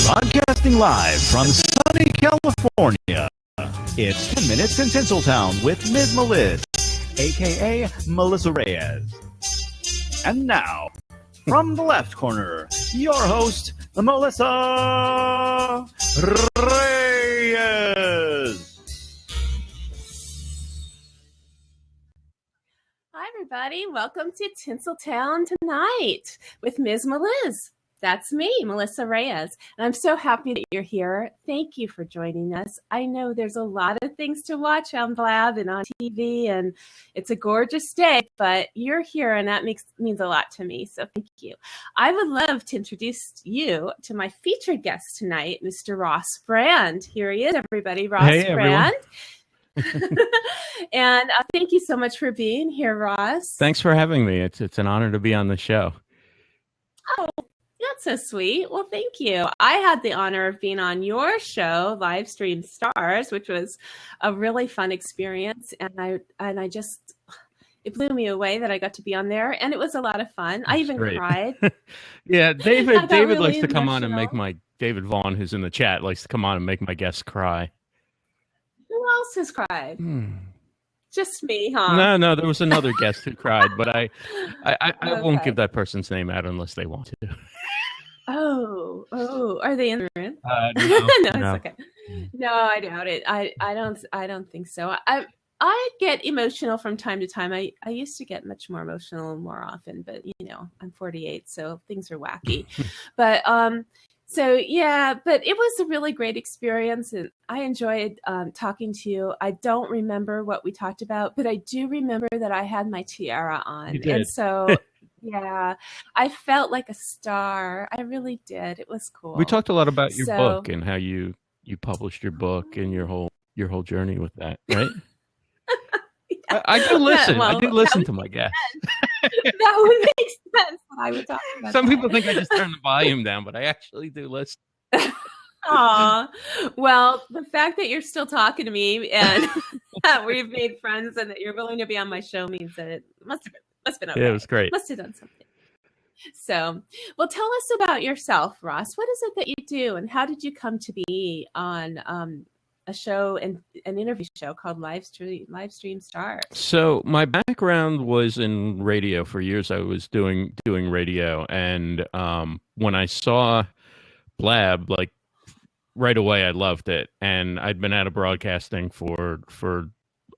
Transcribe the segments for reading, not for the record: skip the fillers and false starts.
Broadcasting live from sunny California, it's 10 Minutes in Tinsel Town with Ms. Meliz, a.k.a. Melissa Reyes. And now, from the left corner, your host, Melissa Reyes. Hi, everybody. Welcome to Tinsel Town tonight with Ms. Meliz. That's me, Melissa Reyes, and I'm so happy that you're here. Thank you for joining us. I know there's a lot of things to watch on Blab and on TV, and it's a gorgeous day, but you're here, and that means a lot to me, so thank you. I would love to introduce you to my featured guest tonight, Mr. Ross Brand. Here he is, everybody, Ross Brand. And thank you so much for being here, Ross. Thanks for having me. It's an honor to be on the show. Oh, that's so sweet. Well, thank you. I had the honor of being on your show, Live Stream Stars, which was a really fun experience. And I just, it blew me away that I got to be on there. And it was a lot of fun. I even cried. Yeah, David really likes to come on and make David Vaughn, who's in the chat, likes to come on and make my guests cry. Who else has cried? Just me, huh? No, there was another guest who cried, but I won't give that person's name out unless they want to. Oh, are they in the room? No, it's okay. No, I doubt it. I don't think so. I get emotional from time to time. I used to get much more emotional more often, but I'm 48, so things are wacky. But so yeah, but it was a really great experience, and I enjoyed talking to you. I don't remember what we talked about, but I do remember that I had my tiara on, you did. And so. Yeah, I felt like a star. I really did. It was cool. We talked a lot about your book and how you published your book and your whole journey with that, right? Yeah. I do listen. I do listen to my guests. That would make sense. I would talk about Some people think I just turn the volume down, but I actually do listen. Aw. Well, the fact that you're still talking to me and that we've made friends and that you're willing to be on my show means that it must have been okay. Yeah, it was great. Must have done something. So, well, tell us about yourself, Ross. What is it that you do, and how did you come to be on a show and an interview show called Live Stream Stars? So my background was in radio. For years I was doing radio, and when I saw Blab, like right away I loved it, and I'd been out of broadcasting for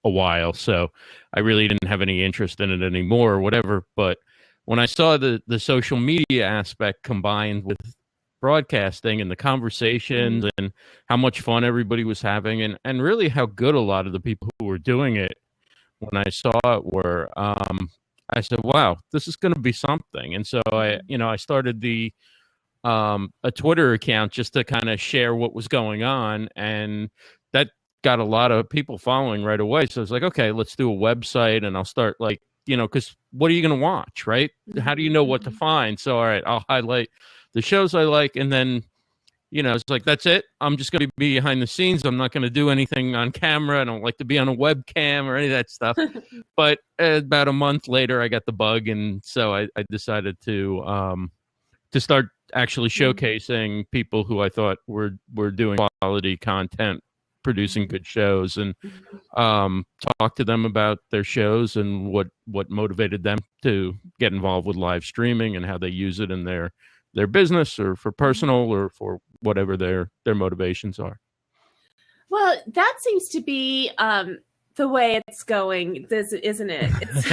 a while, so I really didn't have any interest in it anymore or whatever. But when I saw the social media aspect combined with broadcasting and the conversations and how much fun everybody was having, and really how good a lot of the people who were doing it when I saw it were, I said, wow, this is going to be something. And so I started a Twitter account just to kind of share what was going on, and that got a lot of people following right away. So it's like, okay, let's do a website, and I'll start because what are you going to watch, right? How do you know what to find? So, all right, I'll highlight the shows I like, and then, it's like, that's it. I'm just going to be behind the scenes. I'm not going to do anything on camera. I don't like to be on a webcam or any of that stuff. But about a month later, I got the bug, and so I decided to start actually showcasing people who I thought were doing quality content, producing good shows, and talk to them about their shows and what motivated them to get involved with live streaming and how they use it in their business or for personal or for whatever their motivations are. Well, that seems to be the way it's going, isn't it? It's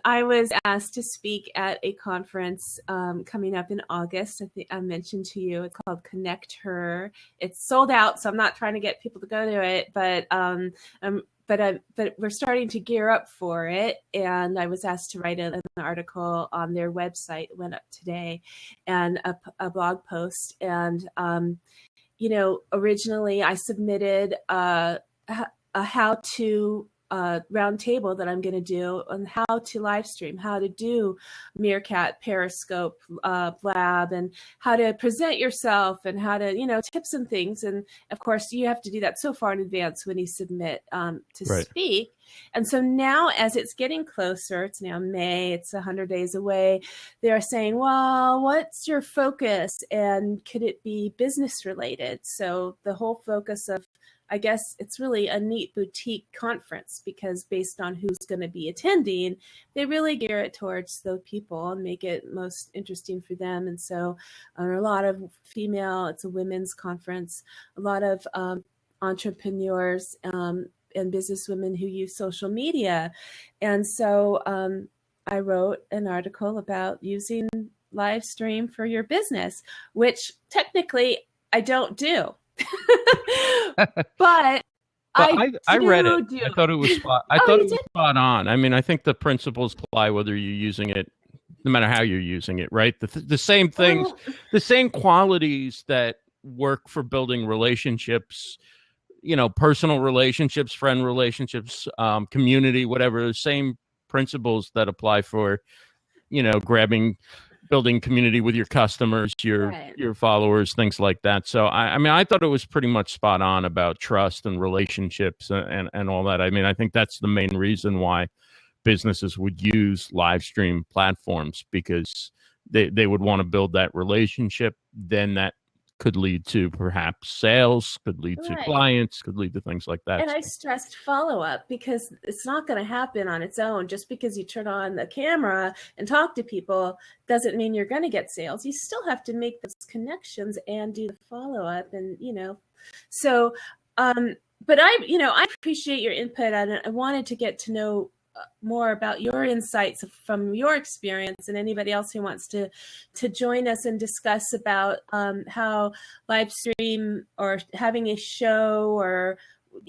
I was asked to speak at a conference coming up in August. I think I mentioned to you, it's called Connect Her. It's sold out, so I'm not trying to get people to go to it, but we're starting to gear up for it. And I was asked to write an article on their website. It went up today, and a blog post. And originally I submitted a how to round table that I'm going to do on how to live stream, how to do Meerkat, Periscope, Blab, and how to present yourself and how to, tips and things. And of course, you have to do that so far in advance when you submit to speak. And so now, as it's getting closer, it's now May, it's 100 days away, they're saying, well, what's your focus? And could it be business related? So the whole focus of, I guess it's really a neat boutique conference, because based on who's going to be attending, they really gear it towards those people and make it most interesting for them. And so a lot of female, it's a women's conference, a lot of entrepreneurs and businesswomen who use social media. And so I wrote an article about using live stream for your business, which technically I don't do. But I read it. I thought it was spot on. I mean, I think the principles apply whether you're using it, no matter how you're using it, right? The same things, the same qualities that work for building relationships, personal relationships, friend relationships, community, whatever, the same principles that apply for, building community with your customers, your followers, things like that. So I thought it was pretty much spot on about trust and relationships and all that. I mean, I think that's the main reason why businesses would use live stream platforms, because they would want to build that relationship. Then that could lead to perhaps sales, could lead to clients, could lead to things like that. And I stressed follow-up, because it's not going to happen on its own. Just because you turn on the camera and talk to people doesn't mean you're going to get sales. You still have to make those connections and do the follow-up. And, so, but I appreciate your input, and I wanted to get to know more about your insights from your experience, and anybody else who wants to join us and discuss about how live stream or having a show or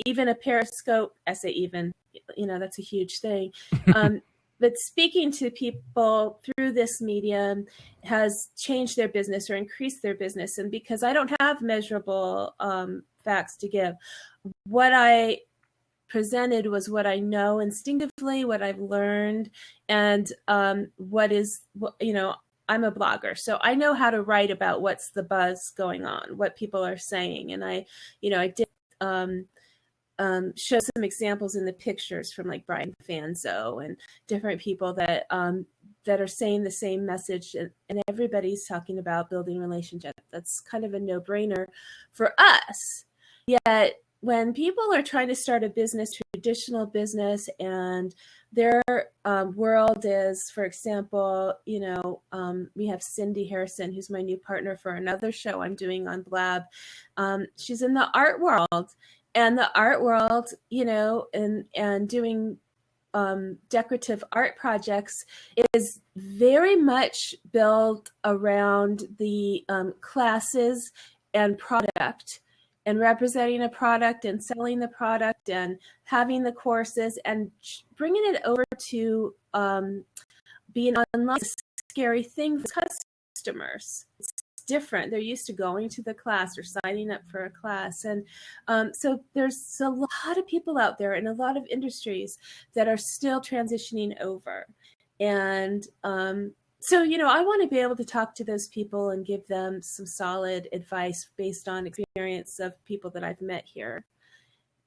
even a Periscope, I say even, that's a huge thing. But speaking to people through this medium has changed their business or increased their business. And because I don't have measurable facts to give, what I presented was what I know instinctively, what I've learned, and I'm a blogger, so I know how to write about what's the buzz going on, what people are saying. And I did show some examples in the pictures from like Brian Fanzo and different people that are saying the same message, and everybody's talking about building relationships. That's kind of a no-brainer for us. Yet when people are trying to start a business, traditional business, and their world is, for example, we have Cindy Harrison, who's my new partner for another show I'm doing on Blab. She's in the art world, and the art world, and doing decorative art projects is very much built around the classes and product, and representing a product and selling the product and having the courses and bringing it over to being online. Scary thing for customers. It's different. They're used to going to the class or signing up for a class. And so there's a lot of people out there in a lot of industries that are still transitioning over. And so, I want to be able to talk to those people and give them some solid advice based on experience of people that I've met here.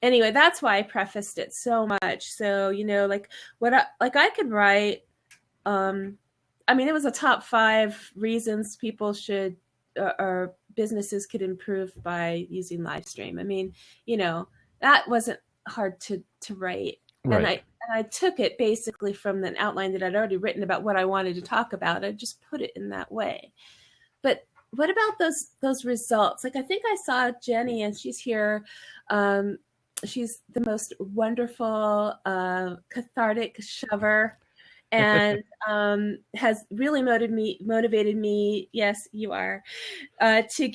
Anyway, that's why I prefaced it so much. So, I could write, it was a top 5 reasons people should, or businesses could improve by using live stream. That wasn't hard to write. Right. And I took it basically from an outline that I'd already written about what I wanted to talk about. I just put it in that way. But what about those results? Like, I think I saw Jenny, and she's here. She's the most wonderful, cathartic shover, and has really motivated me. Yes, you are, to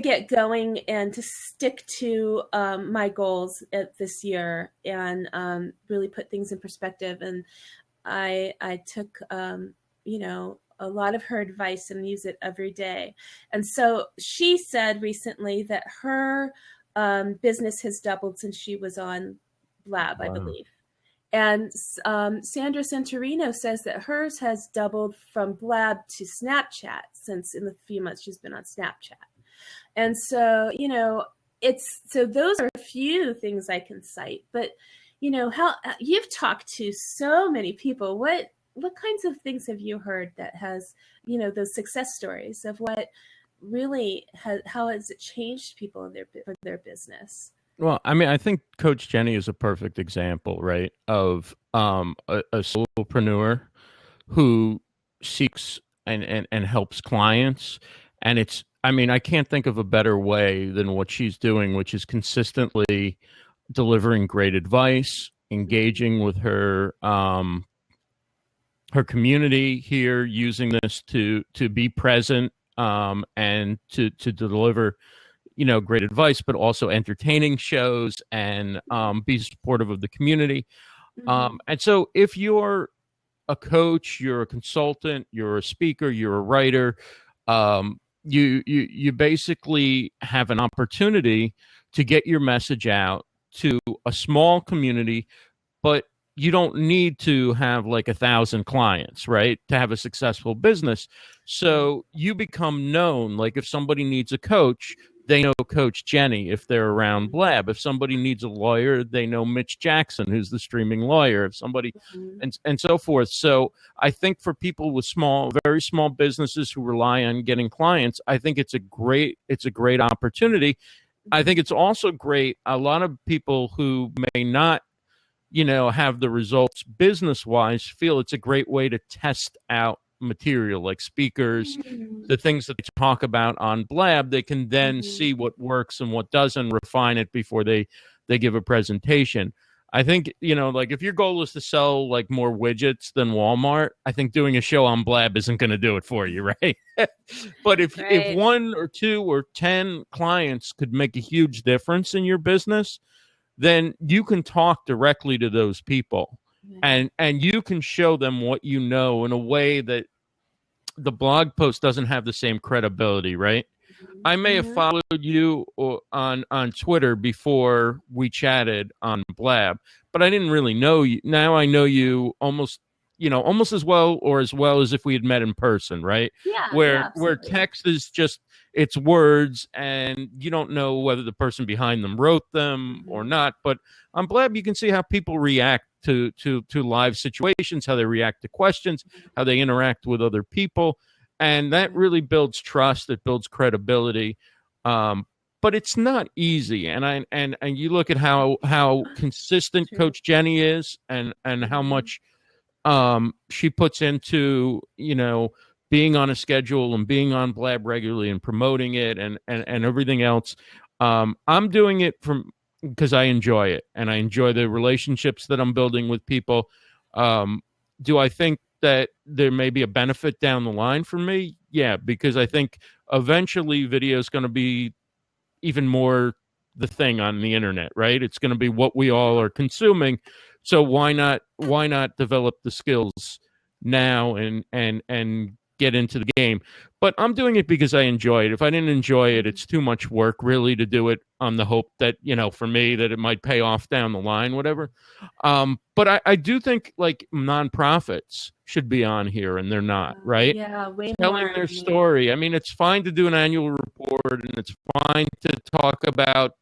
get going and to stick to my goals this year, and really put things in perspective. And I took, a lot of her advice and use it every day. And so she said recently that her business has doubled since she was on Blab, I Wow. believe. And Sandra Santorino says that hers has doubled from Blab to Snapchat since in the few months she's been on Snapchat. And so, so those are a few things I can cite. But, how you've talked to so many people. What kinds of things have you heard that has, those success stories of what really how has it changed people in their business? Well, I mean, I think Coach Jenny is a perfect example, right, of a solopreneur who seeks and helps clients. And I mean, I can't think of a better way than what she's doing, which is consistently delivering great advice, engaging with her community here, using this to be present and to deliver great advice, but also entertaining shows and be supportive of the community. And so if you're a coach, you're a consultant, you're a speaker, you're a writer, you basically have an opportunity to get your message out to a small community, but you don't need to have like 1,000 clients, right, to have a successful business. So you become known. Like if somebody needs a coach, they know Coach Jenny if they're around Blab. If somebody needs a lawyer, they know Mitch Jackson, who's the streaming lawyer. If somebody and so forth. So I think for people with very small businesses who rely on getting clients, I think it's a great opportunity. I think it's also great. A lot of people who may not, have the results business-wise feel it's a great way to test out material like speakers, the things that they talk about on Blab. They can then see what works and what doesn't, refine it before they give a presentation. I think, like if your goal is to sell like more widgets than Walmart, I think doing a show on Blab isn't going to do it for you, right? But if one or two or 10 clients could make a huge difference in your business, then you can talk directly to those people and you can show them what you know in a way that the blog post doesn't have the same credibility, right? I may have followed you on Twitter before we chatted on Blab, but I didn't really know you. Now I know you almost as well as if we had met in person, right? Yeah. Where text is just, it's words and you don't know whether the person behind them wrote them or not. But on Blab, you can see how people react to live situations, how they react to questions, how they interact with other people. And that really builds trust. It builds credibility. But it's not easy. And you look at how consistent Coach Jenny is and how much she puts into, being on a schedule and being on Blab regularly and promoting it and everything else. I'm doing it because I enjoy it and I enjoy the relationships that I'm building with people. Do I think that there may be a benefit down the line for me? Yeah, because I think eventually video is going to be even more the thing on the internet, right? It's going to be what we all are consuming. So why not develop the skills now and get into the game? But I'm doing it because I enjoy it. If I didn't enjoy it, it's too much work really to do it on the hope that, for me, that it might pay off down the line, whatever. But I do think like nonprofits should be on here and they're not, right? Yeah, way telling more, their story. I mean, it's fine to do an annual report and it's fine to talk about,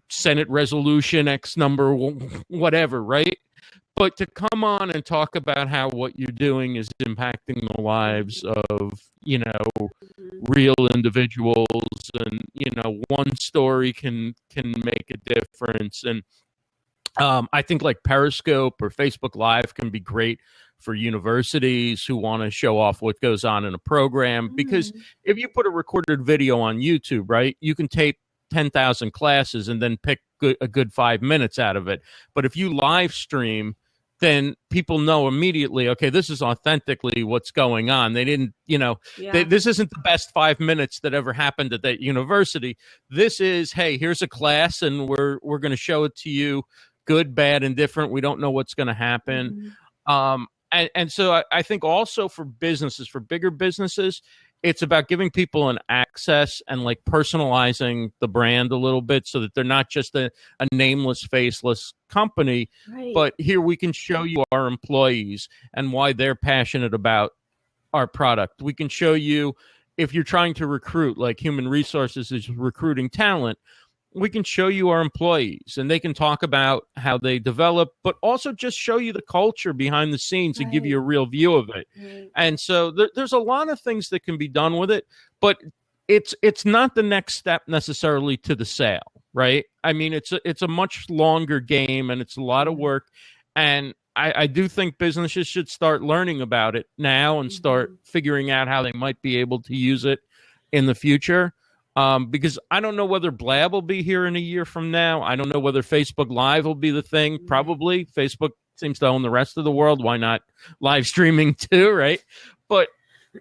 Senate resolution X number, whatever, right? But to come on and talk about how what you're doing is impacting the lives of, real individuals and, one story can make a difference. And I think like Periscope or Facebook Live can be great for universities who want to show off what goes on in a program. Because if you put a recorded video on YouTube, right, you can tape 10,000 classes and then pick a good 5 minutes out of it. But if you live stream, then people know immediately, okay, this is authentically what's going on. They didn't, this isn't the best 5 minutes that ever happened at that university. This is, hey, here's a class and we're going to show it to you, good, bad, and different. We don't know what's going to happen. And so I think also for businesses, for bigger businesses, it's about giving people an access and like personalizing the brand a little bit so that they're not just a nameless, faceless company, Right. but here we can show you our employees and why they're passionate about our product. We can show you if you're trying to recruit, like human resources is recruiting talent, we can show you our employees and they can talk about how they develop, but also just show you the culture behind the scenes and give you a real view of it. Right. And so there's a lot of things that can be done with it, but it's not the next step necessarily to the sale, right? I mean, it's a much longer game and it's a lot of work. And I do think businesses should start learning about it now and start figuring out how they might be able to use it in the future. Because I don't know whether Blab will be here in a year from now. I don't know whether Facebook Live will be the thing. Probably. Facebook seems to own the rest of the world. Why not live streaming too, right? But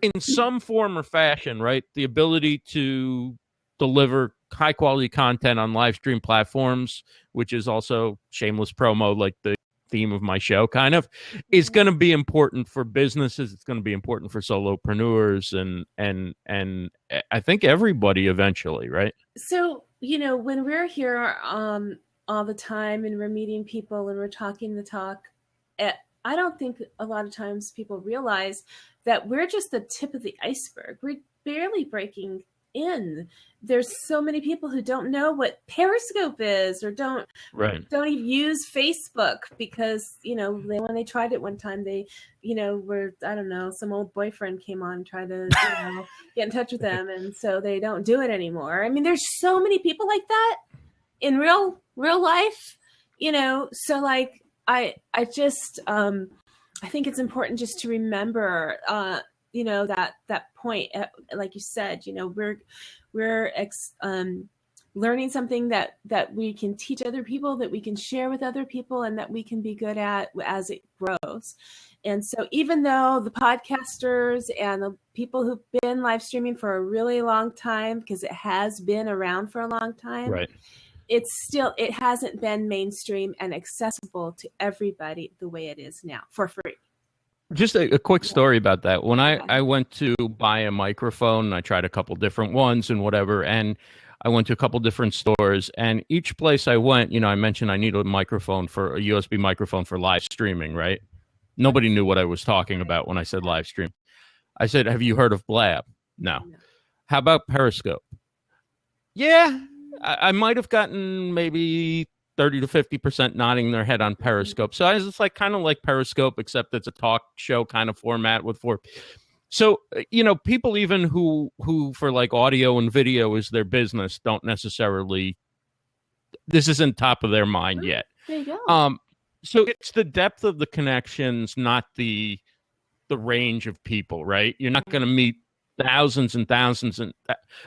in some form or fashion, right, the ability to deliver high-quality content on live stream platforms, which is also shameless promo, like the theme of my show kind of, is going to be important for businesses. It's going to be important for solopreneurs and I think everybody eventually, right? So, when we're here all the time and we're meeting people and we're talking the talk, I don't think a lot of times people realize that we're just the tip of the iceberg. We're barely breaking in. There's so many people who don't know what Periscope is or don't even use Facebook because, when they tried it one time, they, were, I don't know, some old boyfriend came on and tried to, get in touch with them. And so they don't do it anymore. I mean, there's so many people like that in real life, so like, I just, I think it's important just to remember, that point, like you said, we're learning something that we can teach other people, that we can share with other people, and that we can be good at as it grows. And so even though the podcasters and the people who've been live streaming for a really long time, because it has been around for a long time, right, it hasn't been mainstream and accessible to everybody the way it is now for free. Just a quick story about that. When I went to buy a microphone, I tried a couple different ones and whatever, and I went to a couple different stores, and each place I went, I mentioned I need a USB microphone for live streaming, right? Nobody knew what I was talking about when I said live stream. I said, have you heard of Blab? No. How about Periscope? Yeah, I might have gotten maybe 30 to 50% nodding their head on Periscope. So it's like kind of like Periscope, except it's a talk show kind of format with four. So, people even who for like audio and video is their business don't necessarily, this isn't top of their mind yet. There you go. So it's the depth of the connections, not the range of people, right? You're not going to meet thousands and thousands. And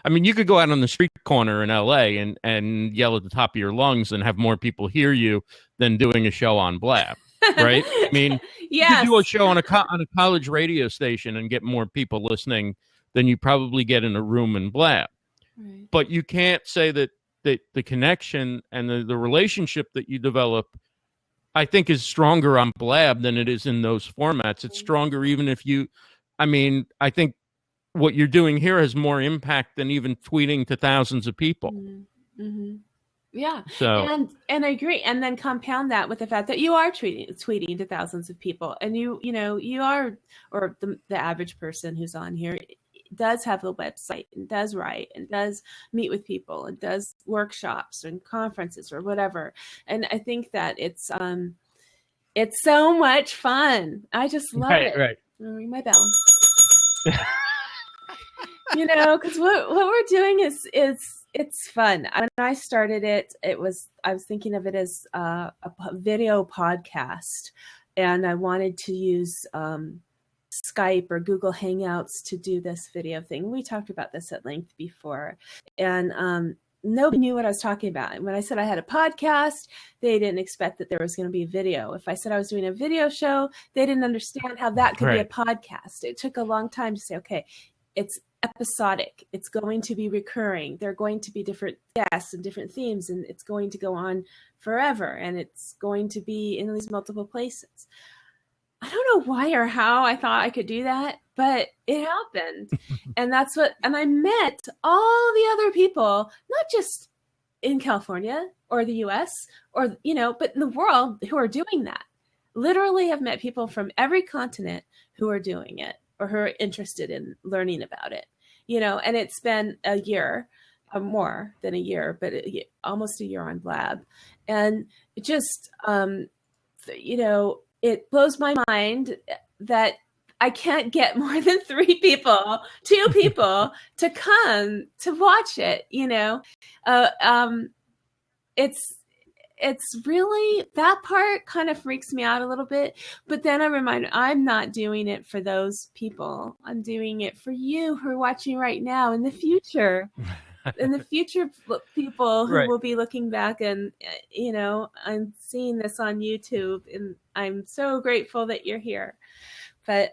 I mean, you could go out on the street corner in LA and yell at the top of your lungs and have more people hear you than doing a show on Blab, right? I mean, you could do a show on a college radio station and get more people listening than you probably get in a room in Blab. Right. But you can't say that the connection and the relationship that you develop, I think, is stronger on Blab than it is in those formats. It's stronger even if I think what you're doing here has more impact than even tweeting to thousands of people. Mm-hmm. Yeah. So, and I agree. And then compound that with the fact that you are tweeting to thousands of people, and you are, or the average person who's on here does have a website and does write and does meet with people and does workshops and conferences or whatever. And I think that it's so much fun. I just love it. Right. I'll ring my bell. Because what we're doing is it's fun. When I started it, I was thinking of it as a video podcast, and I wanted to use Skype or Google Hangouts to do this video thing. We talked about this at length before, and nobody knew what I was talking about. And when I said I had a podcast, they didn't expect that there was going to be a video. If I said I was doing a video show, they didn't understand how that could be a podcast. It took a long time to say, okay, it's episodic. It's going to be recurring. There are going to be different guests and different themes, and it's going to go on forever, and it's going to be in these multiple places. I don't know why or how I thought I could do that, but it happened. And I met all the other people, not just in California or the US or, but in the world who are doing that. Literally have met people from every continent who are doing it or who are interested in learning about it, and it's been a year, more than a year, but almost a year on Blab. And it just, it blows my mind that I can't get more than 2 people to come to watch it, it's really, that part kind of freaks me out a little bit. But then I'm not doing it for those people. I'm doing it for you who are watching right now in the future. In the future, people who will be looking back and, I'm seeing this on YouTube, and I'm so grateful that you're here. But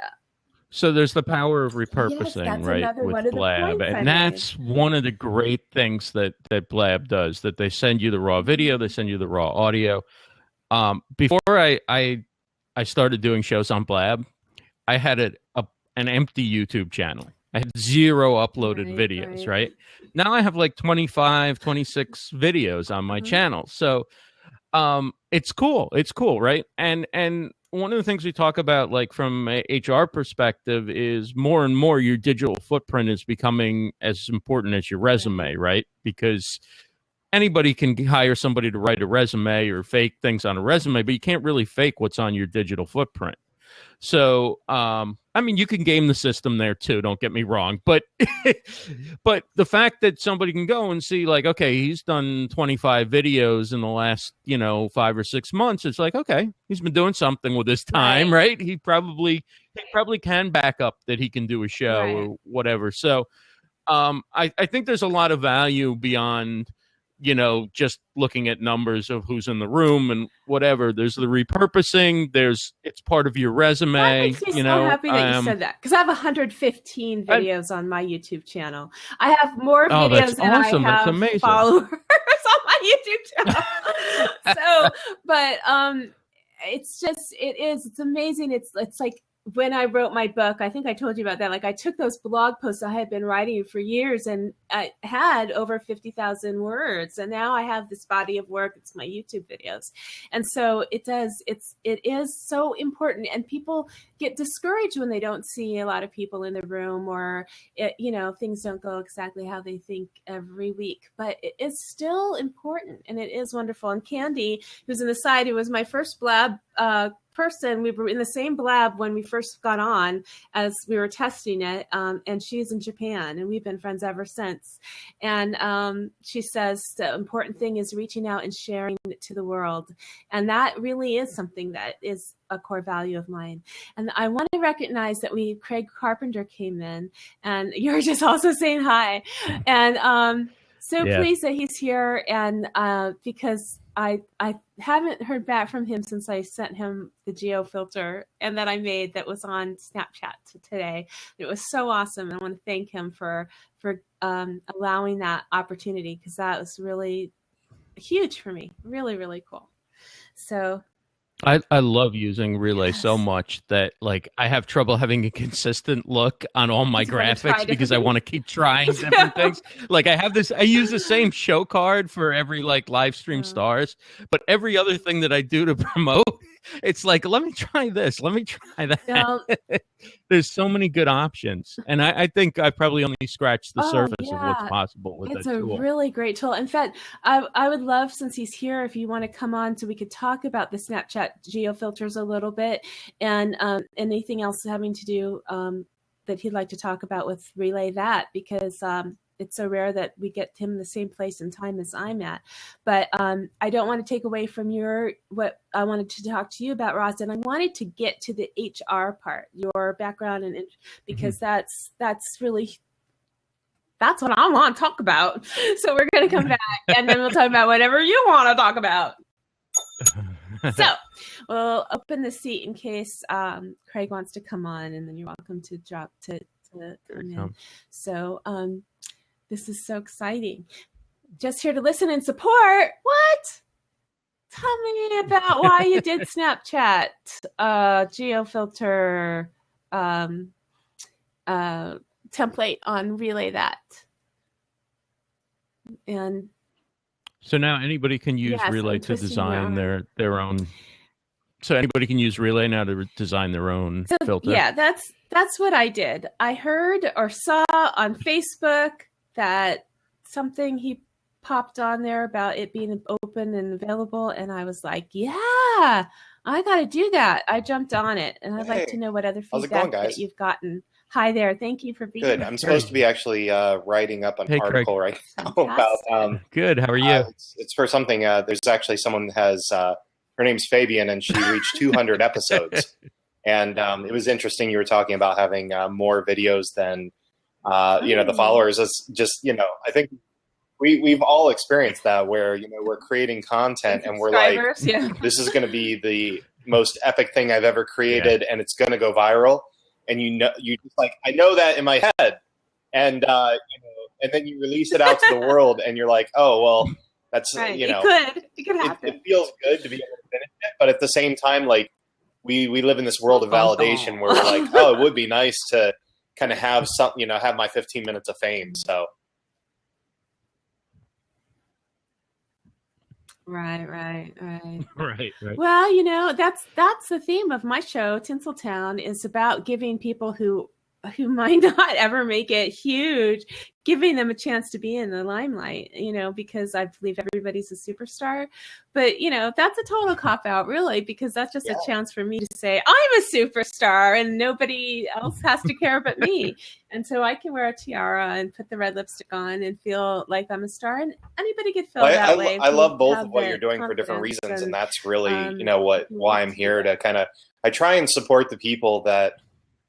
so there's the power of repurposing, right, with Blab. And that's one of the great things that Blab does, that they send you the raw video, they send you the raw audio. Before I started doing shows on Blab, I had an empty YouTube channel. I had 0 uploaded videos, right? Now I have like 25, 26 videos on my channel. So it's cool. It's cool, right? And one of the things we talk about, like from a HR perspective, is more and more your digital footprint is becoming as important as your resume, right? Because anybody can hire somebody to write a resume or fake things on a resume, but you can't really fake what's on your digital footprint. So, you can game the system there too, don't get me wrong, but but the fact that somebody can go and see, like, okay, he's done 25 videos in the last, 5 or 6 months, it's like, okay, he's been doing something with his time, right? He probably can back up that he can do a show or whatever. So, I think there's a lot of value beyond, just looking at numbers of who's in the room and whatever. There's the repurposing. It's part of your resume. That makes me so happy that you said that, because I have 115 videos on my YouTube channel. I have more videos than I have followers on my YouTube channel. So, but it's amazing. It's like, when I wrote my book, I think I told you about that. Like, I took those blog posts I had been writing for years, and I had over 50,000 words. And now I have this body of work. It's my YouTube videos. And so it is so important. And people get discouraged when they don't see a lot of people in the room, or, things don't go exactly how they think every week. But it is still important, and it is wonderful. And Candy, who's in the side, who was my first Blab person, we were in the same Blab when we first got on, as we were testing it, and she's in Japan, and we've been friends ever since. And she says the important thing is reaching out and sharing it to the world, and that really is something that is a core value of mine. And I want to recognize that Craig Carpenter came in, and you're just also saying hi, and pleased that he's here, and because I haven't heard back from him since I sent him the geo filter and that I made that was on Snapchat today. It was so awesome. And I want to thank him for allowing that opportunity, because that was really huge for me. Really, really cool. So I love using Relay so much that, like, I have trouble having a consistent look on all my graphics because I want to keep trying different things. Like, I use the same show card for every, like, live stream stars, but every other thing that I do to promote, it's like, let me try this, let me try that. There's so many good options, and I think I probably only scratched the surface of what's possible with that tool. It's a really great tool. In fact, I would love, since he's here, if you want to come on so we could talk about the Snapchat geo filters a little bit, and anything else having to do that he'd like to talk about with Relay, that, because it's so rare that we get him in the same place and time as I'm at. But I don't want to take away from what I wanted to talk to you about, Ross. And I wanted to get to the HR part, your background, and because that's really, that's what I want to talk about. So we're going to come back, and then we'll talk about whatever you want to talk about. So we'll open the seat in case Craig wants to come on, and then you're welcome to drop to come in. So this is so exciting. Just here to listen and support. What? Tell me about why you did Snapchat geofilter template on Relay That. And So now anybody can use yes, Relay I'm to twisting your design arm. their own. So anybody can use Relay now to design their own filter. Yeah, that's what I did. I heard or saw on Facebook that something he popped on there about it being open and available, and I was like, yeah, I got to do that. I jumped on it, and I'd like to know what other How's it going, feedback guys? that you've gotten. Hi there. Thank you for being Good. here. I'm supposed to be actually writing up an Hey, Craig. article right now about. Good. How are you? It's for something. There's actually someone that has. Her name's Fabian, and she reached 200 episodes. And it was interesting. You were talking about having more videos than the followers. It's just I think we've all experienced that where we're creating content and we're like, this is going to be the most epic thing I've ever created, and it's going to go viral. And you just like, I know that in my head, and and then you release it out to the world, and you're like, oh well, that's right. It could happen. It feels good to be able to finish it, but at the same time, like we live in this world of validation where we're like, oh, it would be nice to kind of have something, have my 15 minutes of fame. So. Right. Right. Well, that's the theme of my show, Tinsel Town, is about giving people who might not ever make it huge, giving them a chance to be in the limelight, because I believe everybody's a superstar. But, that's a total cop-out, really, because that's just a chance for me to say, I'm a superstar and nobody else has to care but me. And so I can wear a tiara and put the red lipstick on and feel like I'm a star. And anybody could feel that way. I love both of what you're doing for different reasons. And that's really, why I'm here to I try and support the people that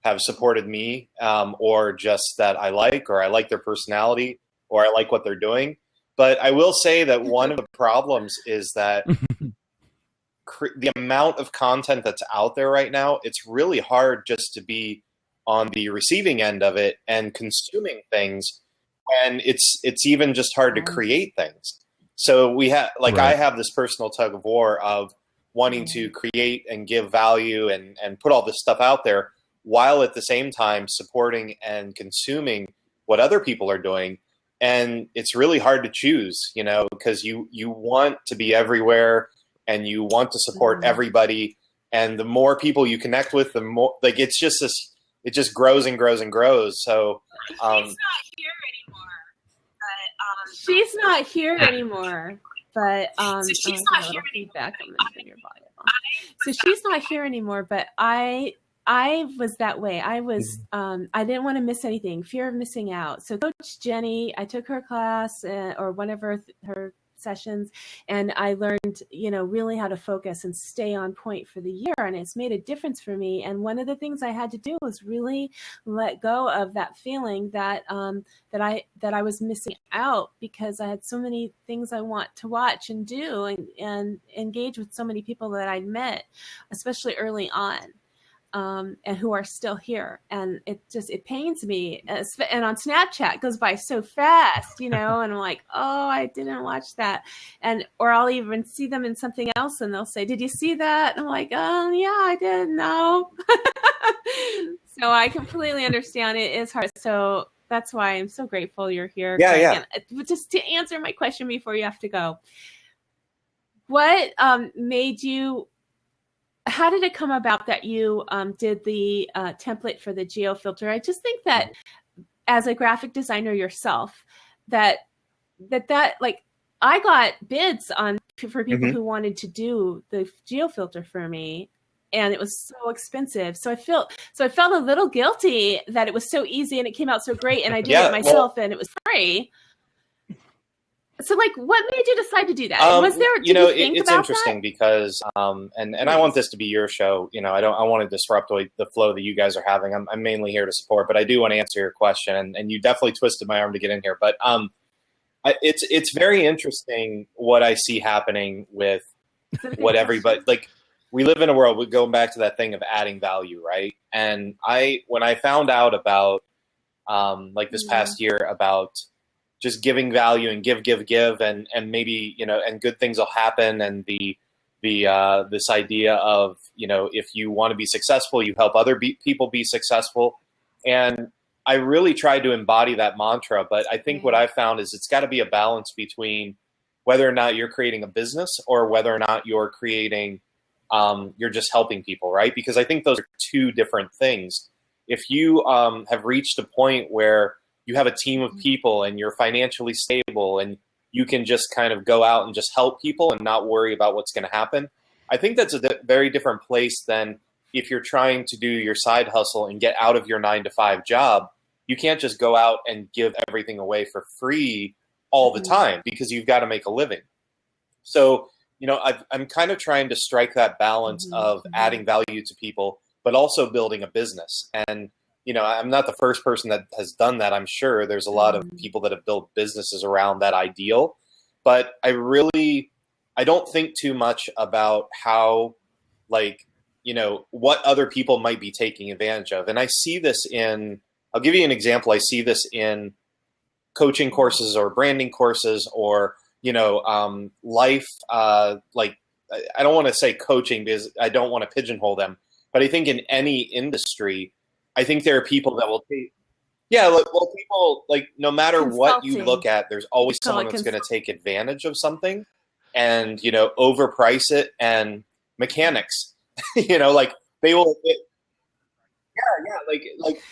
have supported me, or just that I like, or I like their personality, or I like what they're doing. But I will say that one of the problems is that the amount of content that's out there right now, it's really hard just to be on the receiving end of it and consuming things when it's even just hard to create things. So we have, I have this personal tug of war of wanting to create and give value and put all this stuff out there, while at the same time supporting and consuming what other people are doing. And it's really hard to choose, because you want to be everywhere and you want to support everybody. And the more people you connect with, the more, it's just it just grows and grows and grows. So she's not here anymore. She's not here anymore. But so she's not here feedback. I'm gonna turn your volume on. So she's not here anymore, but I was that way. I was, I didn't want to miss anything, fear of missing out. So Coach Jenny, I took her class or one of her sessions, and I learned, really how to focus and stay on point for the year. And it's made a difference for me. And one of the things I had to do was really let go of that feeling that I was missing out, because I had so many things I want to watch and do and engage with so many people that I'd met, especially early on. And who are still here. And it pains me. And on Snapchat, it goes by so fast, and I'm like, oh, I didn't watch that. Or I'll even see them in something else and they'll say, did you see that? And I'm like, oh yeah, I did. No. So I completely understand it is hard. So that's why I'm so grateful you're here. Yeah. And just to answer my question before you have to go, what made you, how did it come about that you did the template for the geo filter? I just think that as a graphic designer yourself, that I got bids for people who wanted to do the geo filter for me, and it was so expensive. So I felt a little guilty that it was so easy and it came out so great, and I did it myself and it was free. So, what made you decide to do that? Was there? Did you think it's about interesting that? Because, and I want this to be your show. I want to disrupt the flow that you guys are having. I'm mainly here to support, but I do want to answer your question. And you definitely twisted my arm to get in here. But it's very interesting what I see happening with what everybody We live in a world. Going back to that thing of adding value, right? And when I found out about this past year about just giving value and give, and maybe, and good things will happen. And the this idea of, if you want to be successful, you help other people be successful. And I really tried to embody that mantra, but I think what I've found is it's got to be a balance between whether or not you're creating a business or whether or not you're creating, you're just helping people, right? Because I think those are two different things. If you have reached a point where you have a team of people and you're financially stable and you can just kind of go out and just help people and not worry about what's going to happen, I think that's a very different place than if you're trying to do your side hustle and get out of your 9-to-5 job. You can't just go out and give everything away for free all the time because you've got to make a living. So, I'm kind of trying to strike that balance of adding value to people, but also building a business. And, I'm not the first person that has done that. I'm sure there's a lot of people that have built businesses around that ideal, but I don't think too much about how, what other people might be taking advantage of. And I see this I'll give you an example. I see this in coaching courses or branding courses or, life, I don't want to say coaching because I don't want to pigeonhole them, but I think in any industry, I think there are people that will take, people, no matter what you look at, there's always someone that's going to take advantage of something and, overprice it. And mechanics, they will,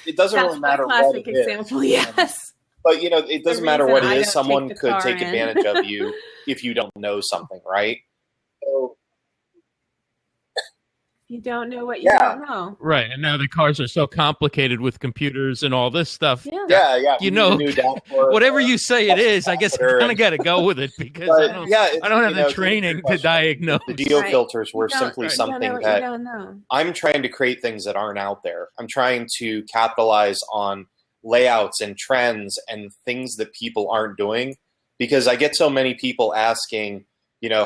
it doesn't really matter what it is. Example, yes. But, it doesn't matter what it is. Someone could take advantage of you if you don't know something, right? So, you don't know what you don't know. Right. And now the cars are so complicated with computers and all this stuff. Yeah. Whatever you say it is, I guess I kind of got to go with it because I don't have the training to diagnose. The geofilters were simply something that I'm trying to create things that aren't out there. I'm trying to capitalize on layouts and trends and things that people aren't doing, because I get so many people asking,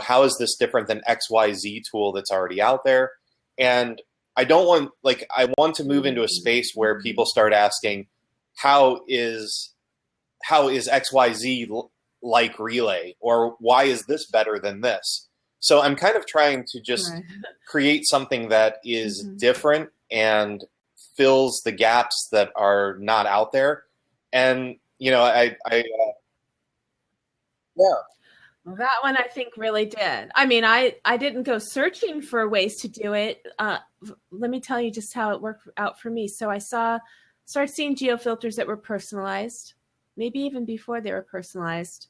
how is this different than XYZ tool that's already out there? And I don't want, I want to move into a space where people start asking, how is XYZ like Relay? Or why is this better than this? So I'm kind of trying to just create something that is different and fills the gaps that are not out there. And, Well, that one I think really did. I mean, I didn't go searching for ways to do it. Let me tell you just how it worked out for me. So I started seeing geofilters that were personalized, maybe even before they were personalized.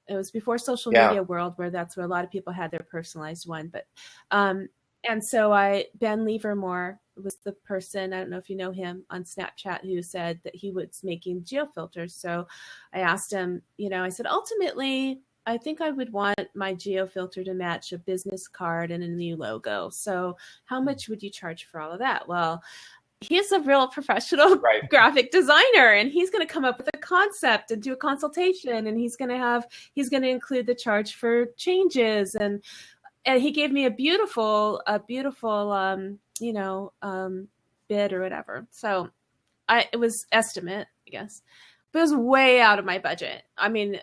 It was before social media world, where that's where a lot of people had their personalized one. But and so Ben Livermore was the person, I don't know if you know him, on Snapchat, who said that he was making geofilters. So I asked him, I said, ultimately, I think I would want my geofilter to match a business card and a new logo. So how much would you charge for all of that? Well, he's a real professional graphic designer, and he's going to come up with a concept and do a consultation, and he's going to include the charge for changes. And he gave me a beautiful bid or whatever. So it was estimate, I guess. But it was way out of my budget. I mean,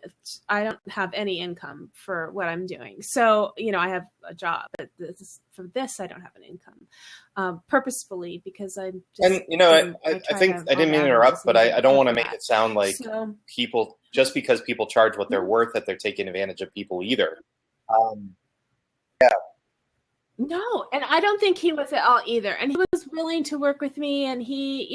I don't have any income for what I'm doing. So, I have a job, but for this, I don't have an income purposefully, because I'm just... And, I think, I didn't mean to interrupt, but I don't want to make it sound like people, just because people charge what they're worth, that they're taking advantage of people either. No, and I don't think he was at all either. And he was willing to work with me. And he,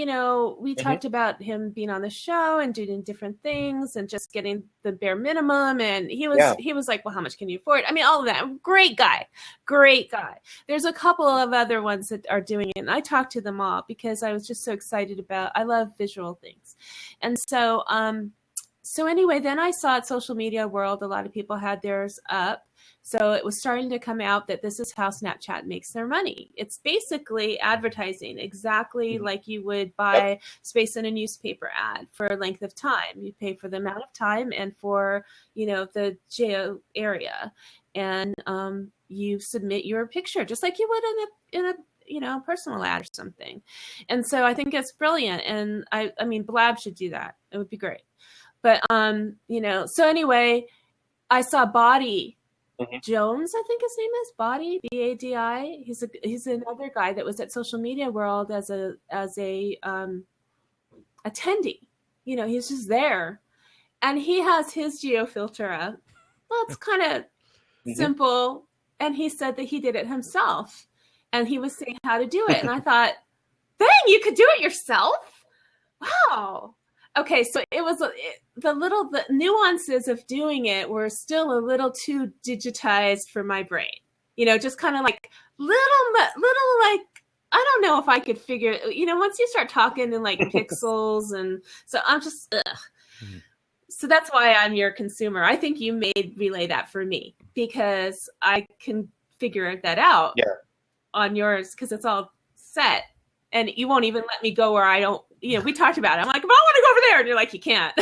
we talked about him being on the show and doing different things and just getting the bare minimum. And he was like, well, how much can you afford? I mean, all of that. Great guy. There's a couple of other ones that are doing it. And I talked to them all because I was just so excited I love visual things. And so, anyway, then I saw at social media world, a lot of people had theirs up. So it was starting to come out that this is how Snapchat makes their money. It's basically advertising, exactly like you would buy space in a newspaper ad for a length of time. You pay for the amount of time and for, the geo area. And you submit your picture just like you would in a personal ad or something. And so I think it's brilliant. And I mean, Blab should do that. It would be great. But, so anyway, I saw body Jones, I think his name is Body, Badi. He's another guy that was at Social Media World as a attendee. You know, he's just there, and he has his geo filter up. Well, it's kind of simple, and he said that he did it himself, and he was saying how to do it, and I thought, dang, you could do it yourself? Wow. Okay, so it was the nuances of doing it were still a little too digitized for my brain. You know, just kind of like little like, I don't know if I could figure. You know, once you start talking in like pixels, and so I'm just. Mm-hmm. So that's why I'm your consumer. I think you made Relay that for me because I can figure that out on yours because it's all set, and you won't even let me go where I don't. You know, we talked about it. I'm like, if I want to go over there, and you're like, you can't.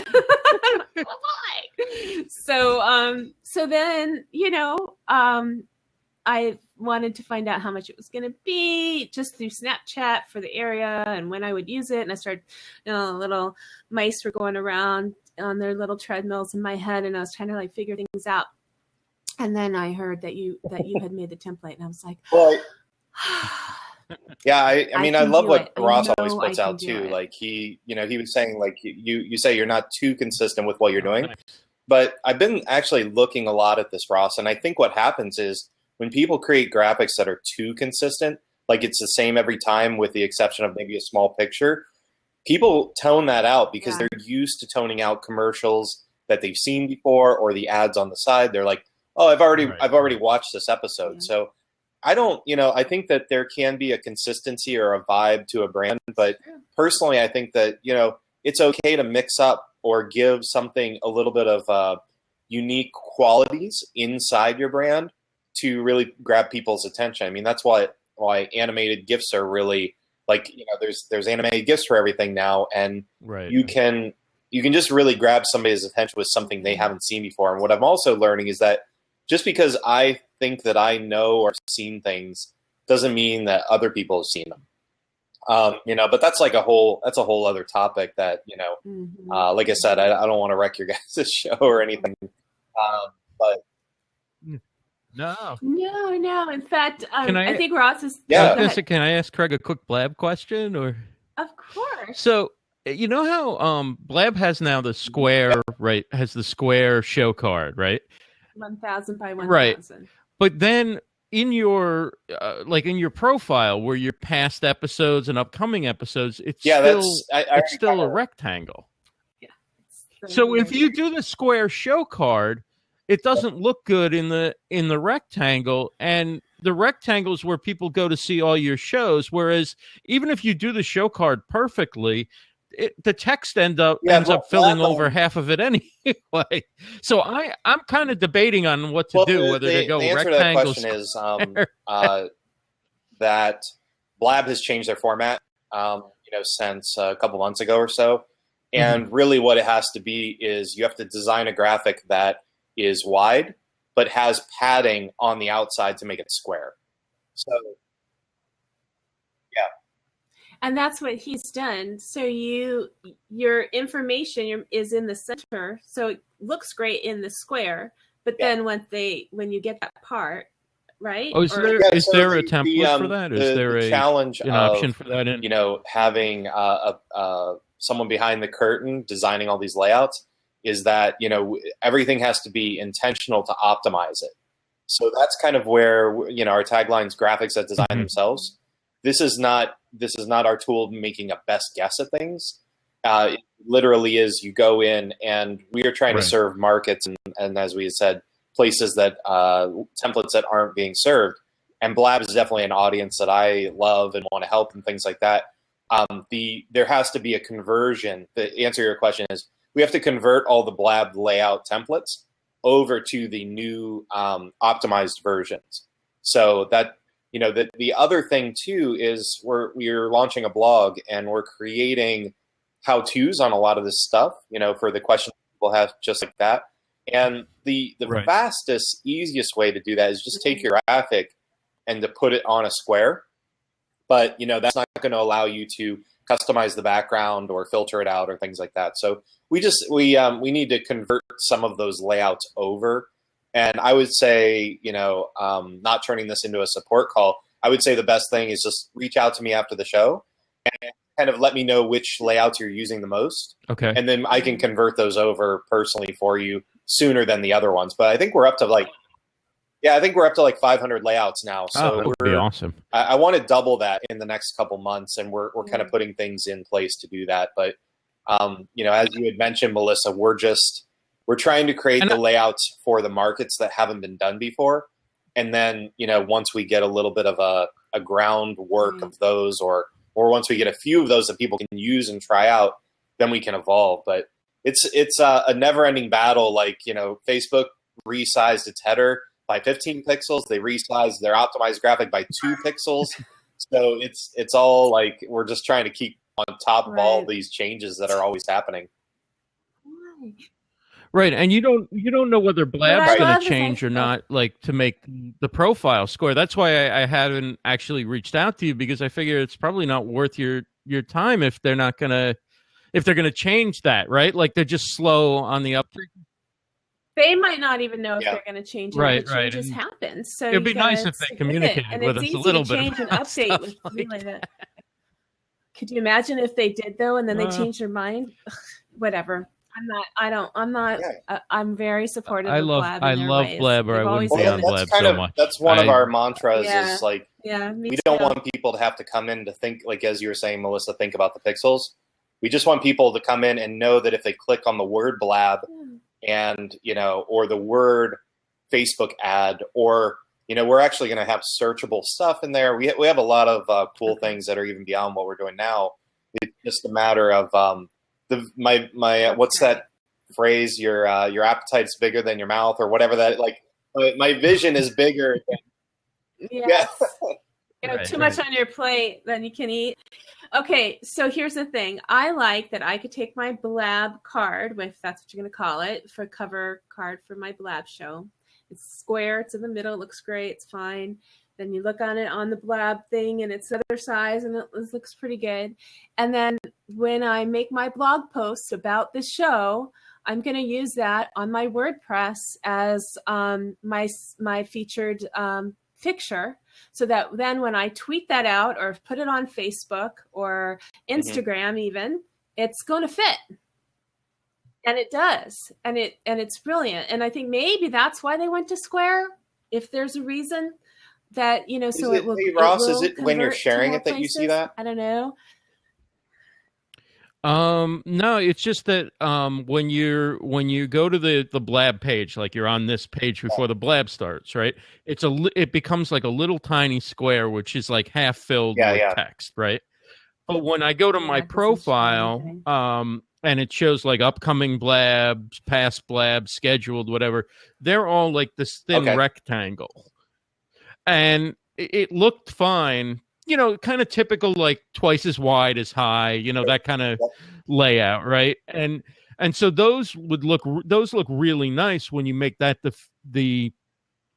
Like, why? So then, you know, I wanted to find out how much it was going to be just through Snapchat for the area and when I would use it. And I started, you know, little mice were going around on their little treadmills in my head, and I was trying to like figure things out. And then I heard that you had made the template, and I was like, well, yeah, I mean, I love what Ross always puts out too. Like he was saying, like you say you're not too consistent with what you're doing, but I've been actually looking a lot at this, Ross, and I think what happens is when people create graphics that are too consistent, like it's the same every time with the exception of maybe a small picture, people tone that out because they're used to toning out commercials that they've seen before or the ads on the side. They're like, oh, I've already watched this episode. Yeah. So I don't, you know, I think that there can be a consistency or a vibe to a brand, but personally, I think that, you know, it's okay to mix up or give something a little bit of unique qualities inside your brand to really grab people's attention. I mean, that's why animated GIFs are really like, you know, there's animated GIFs for everything now, and you can just really grab somebody's attention with something they haven't seen before. And what I'm also learning is that just because I think that I know or seen things doesn't mean that other people have seen them. You know, but that's like a whole other topic that, you know, like I said, I don't want to wreck your guys' show or anything. But no. In fact, I think Ross is. Yeah. Can I ask Craig a quick Blab question? Or of course. So you know how Blab has now the square, right? Has the square show card, right? 1,000 by 1,000. Right. But then in your in your profile where your past episodes and upcoming episodes, it's still a rectangle. Yeah. So if you do the square show card, it doesn't look good in the rectangle, and the rectangles where people go to see all your shows. Whereas even if you do the show card perfectly, the text ends up filling over half of it anyway. So I'm kind of debating on what to do, whether to go rectangles. The answer to that question is that Blab has changed their format, since a couple months ago or so. And really what it has to be is you have to design a graphic that is wide, but has padding on the outside to make it square. So, yeah. And that's what he's done. So your information is in the center, so it looks great in the square. But then when you get that part, right? Oh, is there a template for that? Is there a challenge an option for that? Having someone behind the curtain designing all these layouts is that everything has to be intentional to optimize it. So that's kind of where our tagline's graphics that design themselves. This is not our tool making a best guess at things. It literally is you go in and we are trying to serve markets and as we said, places that templates that aren't being served. And Blab is definitely an audience that I love and want to help and things like that. There has to be a conversion. The answer to your question is we have to convert all the Blab layout templates over to the new optimized versions. So that the other thing too is we're launching a blog and we're creating how-tos on a lot of this stuff, for the questions people have just like that. And the fastest, easiest way to do that is just take your graphic and to put it on a square. But, that's not going to allow you to customize the background or filter it out or things like that. So we need to convert some of those layouts over And I would say, not turning this into a support call, I would say the best thing is just reach out to me after the show and kind of let me know which layouts you're using the most. Okay. And then I can convert those over personally for you sooner than the other ones. But I think we're up to like 500 layouts now. So that would be awesome. I want to double that in the next couple months, and we're kind of putting things in place to do that. But as you had mentioned, Melissa, we're trying to create the layouts for the markets that haven't been done before. And then, once we get a little bit of a groundwork of those, or once we get a few of those that people can use and try out, then we can evolve. But it's a never-ending battle. Like, Facebook resized its header by 15 pixels. They resized their optimized graphic by 2 pixels. So it's all like we're just trying to keep on top of all these changes that are always happening. Right, and you don't know whether Blab's going to change or not, like to make the profile score. That's why I haven't actually reached out to you, because I figure it's probably not worth your time if they're gonna change that, right? Like they're just slow on the uptake. They might not even know if they're going to change it. Right, the changes happen. So it'd be nice if they communicated with us a little bit. And it's easy to change and update with like that. Could you imagine if they did though, and then they changed their mind? Whatever. I'm very supportive of Blab. I love Blab, or I wouldn't be on Blab so much. That's one of our mantras is like, we don't want people to have to come in to think, like, as you were saying, Melissa, think about the pixels. We just want people to come in and know that if they click on the word Blab and, or the word Facebook ad, or, we're actually going to have searchable stuff in there. We have a lot of cool things that are even beyond what we're doing now. It's just a matter of, my what's that phrase? Your appetite's bigger than your mouth, or whatever that, like, my vision is bigger than, too much on your plate, then you can eat. Okay, so here's the thing. I like that I could take my Blab card, if that's what you're going to call it, for cover card for my Blab show. It's square, it's in the middle, it looks great, it's fine. Then you look on it on the Blab thing, and it's the other size, and it looks pretty good. And then when I make my blog posts about the show, I'm going to use that on my WordPress as my featured picture, so that then when I tweet that out or put it on Facebook or Instagram even, it's going to fit. And it does. And it's brilliant. And I think maybe that's why they went to Square, if there's a reason. That, so it will. Hey, Ross, is it when you're sharing it that you see that? I don't know. No, it's just that when you go to the Blab page, like you're on this page before the Blab starts, right? It becomes like a little tiny square, which is like half filled with text, right? But when I go to my profile, and it shows like upcoming Blabs, past Blabs, scheduled, whatever, they're all like this thin rectangle. And it looked fine, kind of typical, like twice as wide as high, that kind of layout, right? And so those look really nice when you make that the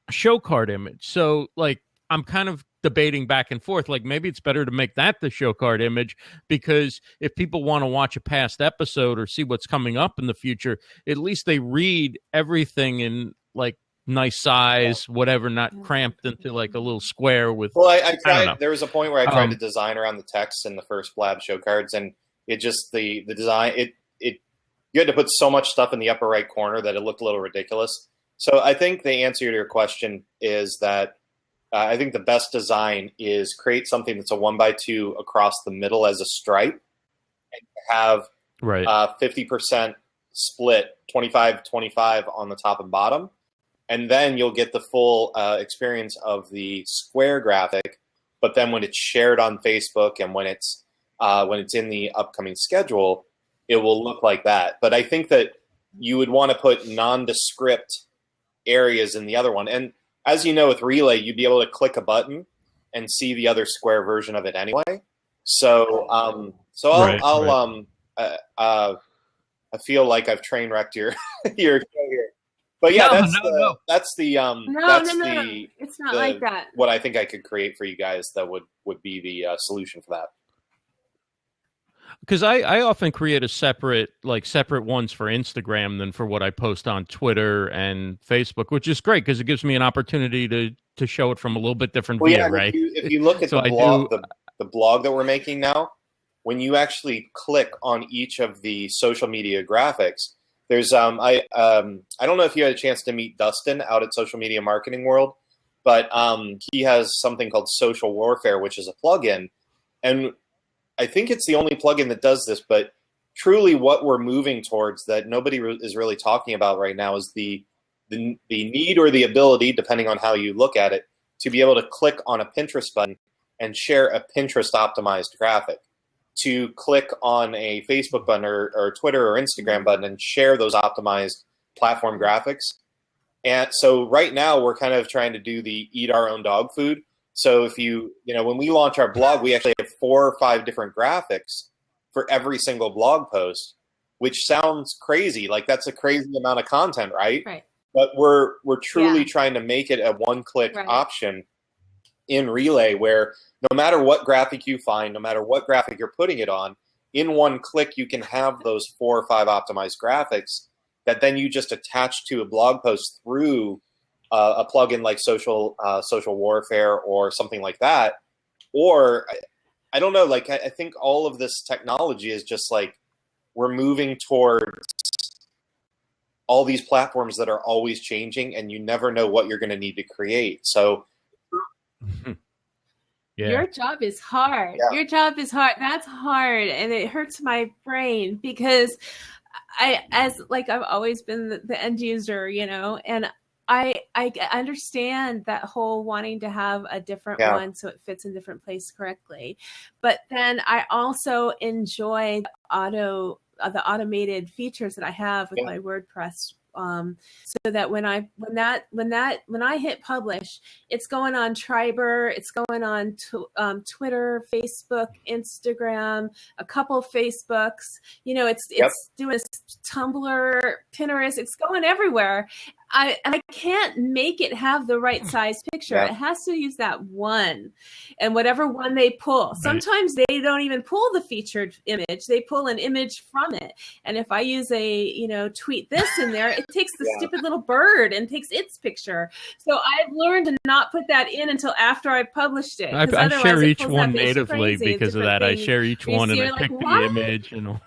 show card image. So like I'm kind of debating back and forth, like maybe it's better to make that the show card image, because if people want to watch a past episode or see what's coming up in the future, at least they read everything in like nice size, whatever, not cramped into like a little square with. Well, I tried. There was a point where I tried to design around the text in the first Blab show cards, and it just the design you had to put so much stuff in the upper right corner that it looked a little ridiculous. So I think the answer to your question is that I think the best design is create something that's a 1x2 across the middle as a stripe, and have 50% split, 25-25 on the top and bottom. And then you'll get the full experience of the square graphic. But then when it's shared on Facebook and when it's in the upcoming schedule, it will look like that. But I think that you would want to put nondescript areas in the other one. And as you know, with Relay, you'd be able to click a button and see the other square version of it anyway. So I feel like I've train wrecked your show here. But yeah, that's the it's not like that. What I think I could create for you guys that would be the solution for that. because I often create a separate ones for Instagram than for what I post on Twitter and Facebook, which is great because it gives me an opportunity to show it from a little bit different view, right? If you look at So the blog, the blog that we're making now, when you actually click on each of the social media graphics, there's I don't know if you had a chance to meet Dustin out at Social Media Marketing World, but he has something called Social Warfare, which is a plugin, and I think it's the only plugin that does this. But truly, what we're moving towards that nobody is really talking about right now is the need or the ability, depending on how you look at it, to be able to click on a Pinterest button and share a Pinterest optimized graphic, to click on a Facebook button or Twitter or Instagram button and share those optimized platform graphics. And so right now we're kind of trying to do the eat our own dog food. So if when we launch our blog, we actually have 4 or 5 different graphics for every single blog post, which sounds crazy. Like that's a crazy amount of content, right? Right. But we're truly trying to make it a one-click option in Relay where no matter what graphic you find, no matter what graphic you're putting it on, in one click you can have those 4 or 5 optimized graphics that then you just attach to a blog post through a plugin like Social Warfare or something like that. Or I don't know, like I think all of this technology is just like we're moving towards all these platforms that are always changing, and you never know what you're going to need to create. So your job is hard. Yeah. Your job is hard. That's hard. And it hurts my brain because I've always been the end user, and I understand that whole wanting to have a different one so it fits in different place correctly. But then I also enjoy the automated features that I have with my WordPress. So that when I hit publish, it's going on Triber, it's going on Twitter, Facebook, Instagram, a couple of Facebooks. It's doing Tumblr, Pinterest. It's going everywhere. I can't make it have the right size picture. It has to use that one, and whatever one they pull. Right. Sometimes they don't even pull the featured image; they pull an image from it. And if I use a tweet this in there, it takes the stupid little bird and takes its picture. So I've learned to not put that in until after I published it. I share each one natively because of that. Things. I share each one and I pick the image and.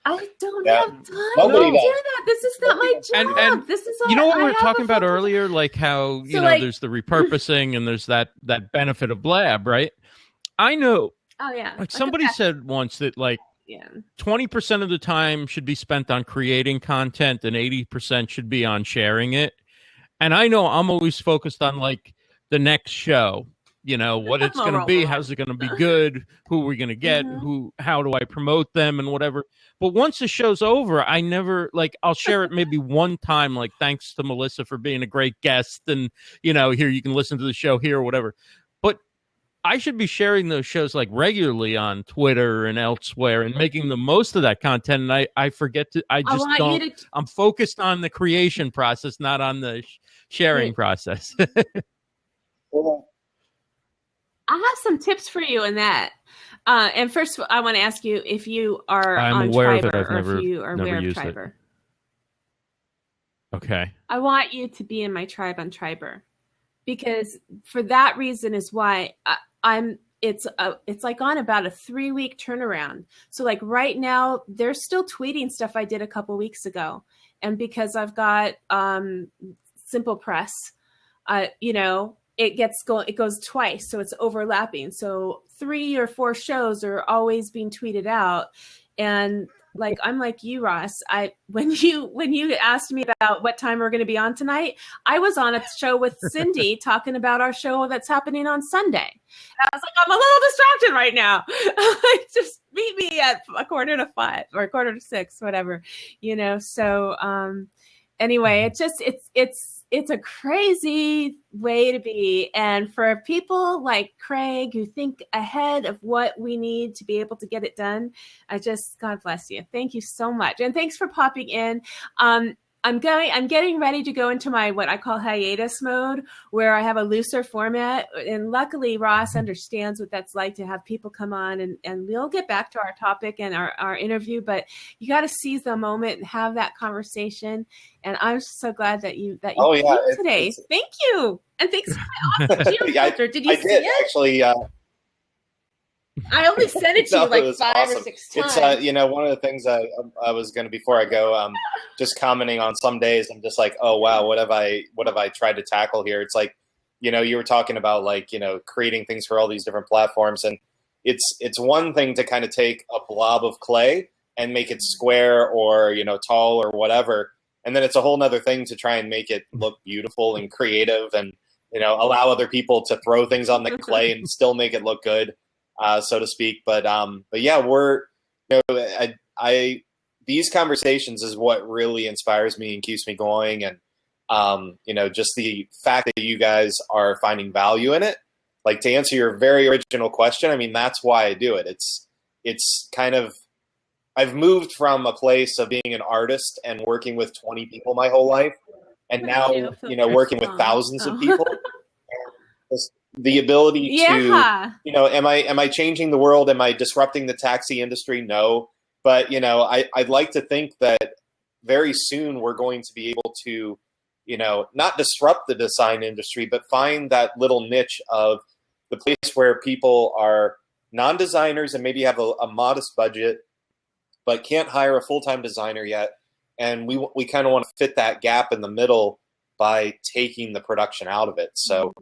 I don't have time to do that. This is not my job. And this is you know what we were talking about earlier, like how there's the repurposing and there's that benefit of Blab, right? I know. Oh yeah. Like somebody said once that 20% of the time should be spent on creating content and 80% should be on sharing it. And I know I'm always focused on like the next show. What it's going to be, how's it going to be good, who we're going to get, how do I promote them and whatever. But once the show's over, I never I'll share it maybe one time, like thanks to Melissa for being a great guest. And, here you can listen to the show here or whatever. But I should be sharing those shows like regularly on Twitter and elsewhere and making the most of that content. And I forget to, I'm focused on the creation process, not on the sharing process. I have some tips for you in that. And first, I want to ask you if you are on Triber or if you are aware of Triber. Okay. I want you to be in my tribe on Triber because for that reason is why it's like on about a 3-week turnaround. So like right now, they're still tweeting stuff I did a couple weeks ago. And because I've got Simple Press, it goes twice, so it's overlapping. So 3 or 4 shows are always being tweeted out, and I'm like you, Ross. When you asked me about what time we're going to be on tonight, I was on a show with Cindy talking about our show that's happening on Sunday. And I was like, I'm a little distracted right now. Just meet me at 4:45 or 4:45, whatever, So anyway, it's a crazy way to be. And for people like Craig who think ahead of what we need to be able to get it done, God bless you. Thank you so much. And thanks for popping in. I'm getting ready to go into my what I call hiatus mode, where I have a looser format. And luckily, Ross understands what that's like to have people come on, and we'll get back to our topic and our interview. But you got to seize the moment and have that conversation. And I'm so glad that you came today. Thank you, and thanks for my awesome geofilter. Did you see it? Actually. I only sent it to you like 5 or 6 times. It's one of the things I was going to, before I go, just commenting on some days. I'm just like, oh wow, what have I tried to tackle here? It's like, you were talking about like, creating things for all these different platforms, and it's one thing to kind of take a blob of clay and make it square or tall or whatever, and then it's a whole nother thing to try and make it look beautiful and creative, and allow other people to throw things on the clay and still make it look good. So to speak, but yeah, we're, these conversations is what really inspires me and keeps me going. And, just the fact that you guys are finding value in it, like to answer your very original question, I mean, that's why I do it. It's kind of, I've moved from a place of being an artist and working with 20 people my whole life. And now, working with thousands of people. The ability to, am I changing the world? Am I disrupting the taxi industry? No. But, I'd like to think that very soon we're going to be able to, not disrupt the design industry, but find that little niche of the place where people are non-designers and maybe have a modest budget, but can't hire a full-time designer yet. And we kind of want to fit that gap in the middle by taking the production out of it. So,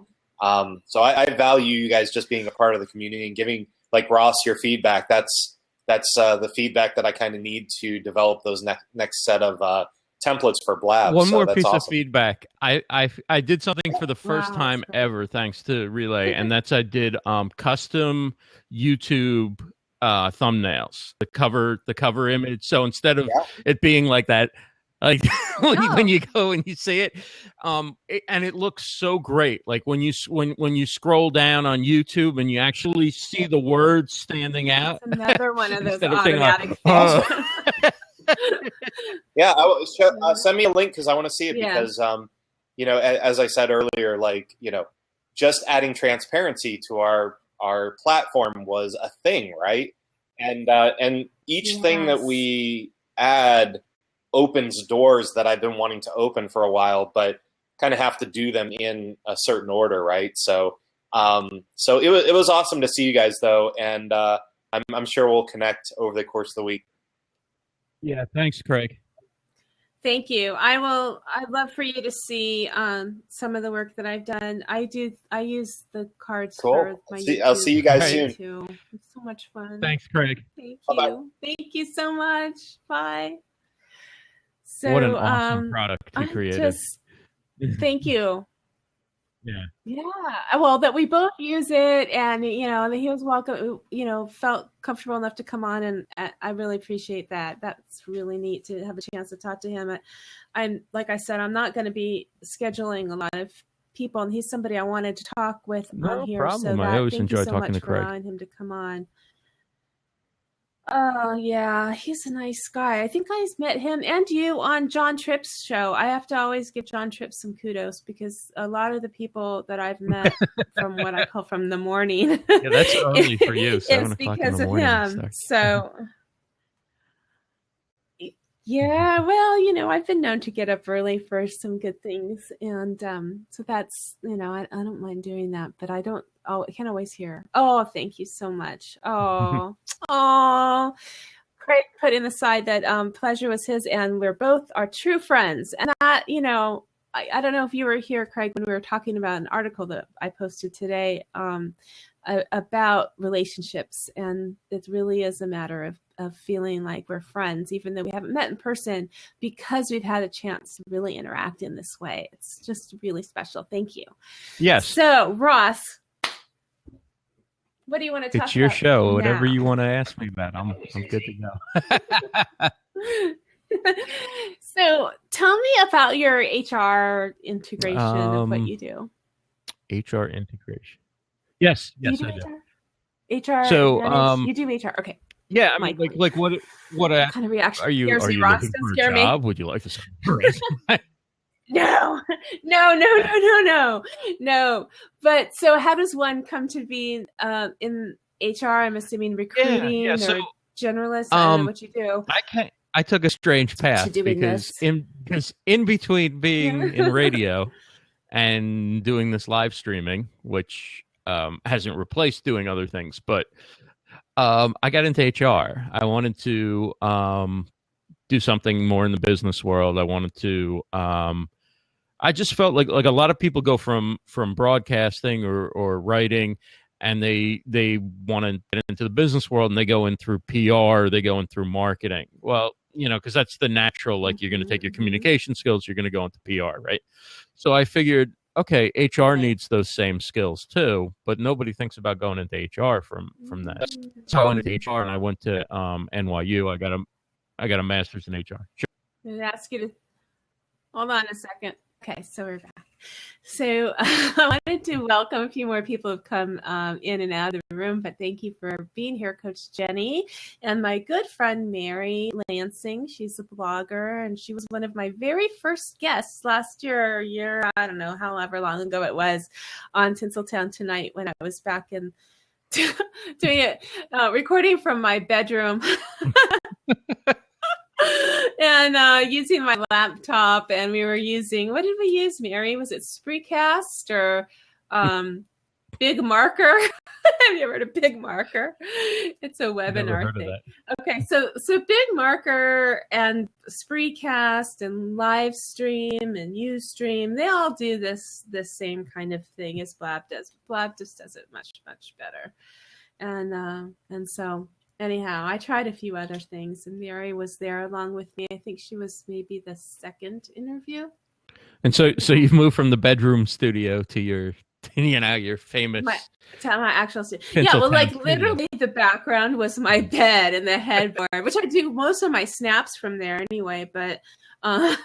so I value you guys just being a part of the community and giving, like Ross, your feedback. That's the feedback that I kind of need to develop those next set of templates for Blab. One more piece of feedback. I did something for the first time ever, thanks to Relay, and that's I did custom YouTube thumbnails, the cover image. So instead of it being like that. Like when you go and you see it, and it looks so great. Like when you scroll down on YouTube and you actually see the words standing out. It's another one of those automatic things. Yeah, send me a link because I want to see it because as I said earlier, like just adding transparency to our platform was a thing, right? And each thing that we add opens doors that I've been wanting to open for a while, but kind of have to do them in a certain order, right? So, so it was awesome to see you guys though, and I'm sure we'll connect over the course of the week. Yeah, thanks, Craig. Thank you. I'd love for you to see some of the work that I've done. I use the cards for my YouTube. I'll see you guys soon. Too. It's so much fun. Thanks, Craig. Thank Bye-bye. you. Thank you so much. Bye. So, what an awesome product you created. Thank you. Yeah. Well, that we both use it, and he was welcome. Felt comfortable enough to come on, and I really appreciate that. That's really neat to have a chance to talk to him. I'm like I said, I'm not going to be scheduling a lot of people, and he's somebody I wanted to talk with on here. Problem. So I always enjoy so talking to Craig. For allowing him to come on. Oh, yeah, he's a nice guy. I think I met him and you on John Tripp's show. I have to always give John Tripp some kudos because a lot of the people that I've met from what I call from the morning. Yeah, that's early for you. It's because of him. So, yeah, well, I've been known to get up early for some good things. And so that's, I don't mind doing that, but I can't always hear. Oh, thank you so much. Oh, Craig put in the side that pleasure was his, and we're both our true friends. And that, I don't know if you were here, Craig, when we were talking about an article that I posted today about relationships. And it really is a matter of feeling like we're friends, even though we haven't met in person, because we've had a chance to really interact in this way. It's just really special. Thank you. Yes. So, Ross, what do you want to talk about? It's your show. now? Whatever you want to ask me about, I'm good to go. So tell me about your HR integration of what you do. HR integration. Yes, I do. HR. So you do HR. Okay. Yeah, I mean, like what kind of reaction are you scares me. looking Don't for a scare me. job? Would you like to start a resume? No. But so how does one come to be in HR? I'm assuming recruiting or So, generalist. I don't know what you do. I took a strange path because in between being in radio and doing this live streaming, which hasn't replaced doing other things, but I got into HR. I wanted to do something more in the business world. I wanted to. I just felt like a lot of people go from broadcasting or writing, and they want to get into the business world, and they go in through PR, they go in through marketing. Well, because that's the natural. Like you're going to take your communication skills, you're going to go into PR, right? So I figured, okay, HR needs those same skills too, but nobody thinks about going into HR from that. So I went into HR, and I went to NYU. I got a master's in HR. Sure. I'm going to ask you to hold on a second. Okay, so we're back. So I wanted to welcome a few more people who've come in and out of the room, but thank you for being here, Coach Jenny, and my good friend Mary Lansing. She's a blogger, and she was one of my very first guests last year, I don't know, however long ago it was, on Tinsel Town Tonight when I was back in doing it, recording from my bedroom. And using my laptop, and we were using, what did we use, Mary? Was it Spreecast or Big Marker? Have you ever heard of Big Marker? It's a webinar thing. Okay, so Big Marker and Spreecast and Livestream and Ustream, they all do this same kind of thing as Blab does. Blab just does it much, much better. And so anyhow, I tried a few other things, and Mary was there along with me. I think she was maybe the second interview. And so you've moved from the bedroom studio to your famous my actual studio. Yeah, well, like literally the background was my bed and the headboard, which I do most of my snaps from there anyway. But I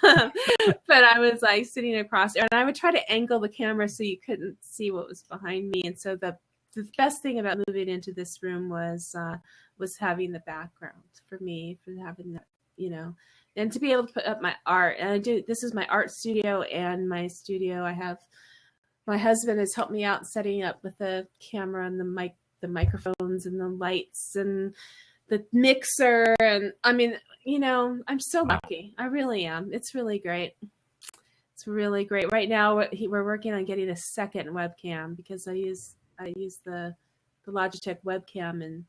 was like sitting across there, and I would try to angle the camera so you couldn't see what was behind me. And so the best thing about moving into this room was having the background for me, for having that, and to be able to put up my art. And this is my art studio and my studio. My husband has helped me out setting up with the camera and the microphones and the lights and the mixer. And I mean, I'm so lucky. I really am. It's really great. It's really great. Right now, we're working on getting a second webcam because I use the Logitech webcam, and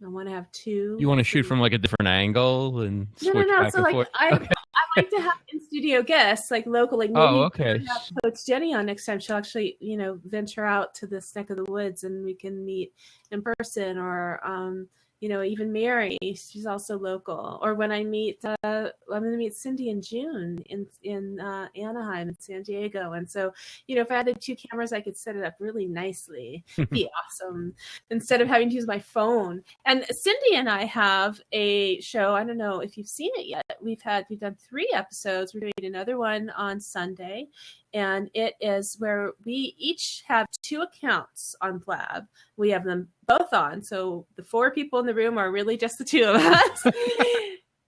I want to have two. You want to shoot from like a different angle and switch back and forth? I like to have in-studio guests, like local. Like maybe have Coach Jenny on next time. She'll actually, venture out to this neck of the woods, and we can meet in person. Or, even Mary, she's also local. Or when I meet, I'm going to meet Cindy in June in Anaheim and San Diego. And so, if I had 2 cameras, I could set it up really nicely. It'd be awesome. Instead of having to use my phone. And Cindy and I have a show. I don't know if you've seen it yet. We've done 3 episodes. We're doing another one on Sunday. And it is where we each have 2 accounts on Blab. We have them both on. So the 4 people in the room are really just the 2 of us.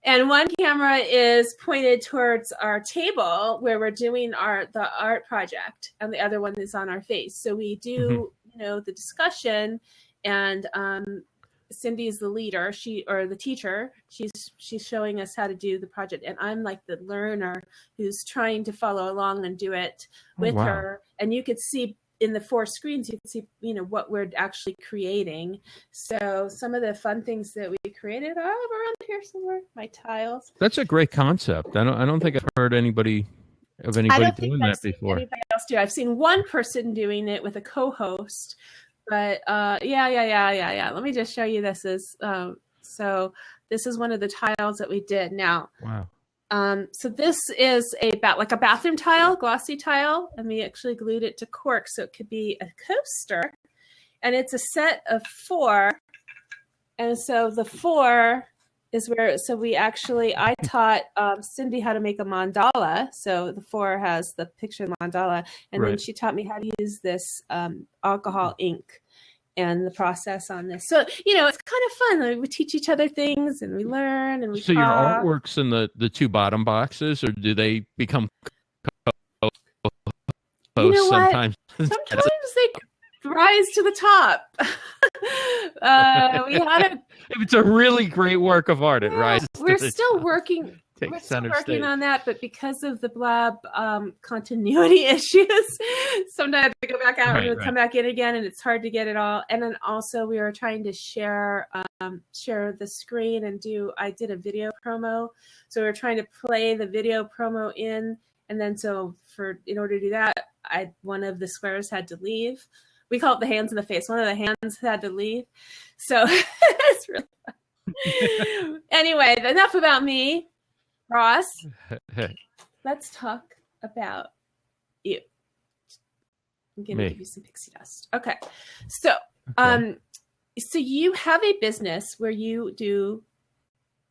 And one camera is pointed towards our table where we're doing the art project. And the other one is on our face. So we do, the discussion, and Cindy's the leader, the teacher. She's showing us how to do the project, and I'm like the learner who's trying to follow along and do it with her. And you could see in the 4 screens, you can see what we're actually creating. So some of the fun things that we created are around here somewhere. My tiles. That's a great concept. I don't think I've heard anybody doing that before. Anybody else do? I've seen one person doing it with a co-host. But yeah. Let me just show you this. So this is one of the tiles that we did. Now, wow. So this is like a bathroom tile, glossy tile, and we actually glued it to cork so it could be a coaster. And it's a set of 4. And so the 4 is where, I taught Cindy how to make a mandala. So the 4 has the picture of the mandala. And then she taught me how to use this alcohol ink. and the process on this. So, it's kind of fun. Like, we teach each other things and we learn and we So talk. your artwork's in the two bottom boxes, or do they become sometimes? Sometimes they rise to the top. We had if it's a really great work of art, it rises. We're still working. We're still working on that, but because of the Blab continuity issues, sometimes I have to go back out and come back in again, and it's hard to get it all. And then also we were trying to share the screen and I did a video promo, so we were trying to play the video promo in, and then in order to do that, one of the squares had to leave. We call it the hands in the face. One of the hands had to leave, so it's really fun. Anyway, enough about me. Ross, let's talk about you. I'm going to give you some pixie dust. Okay. So you have a business where you do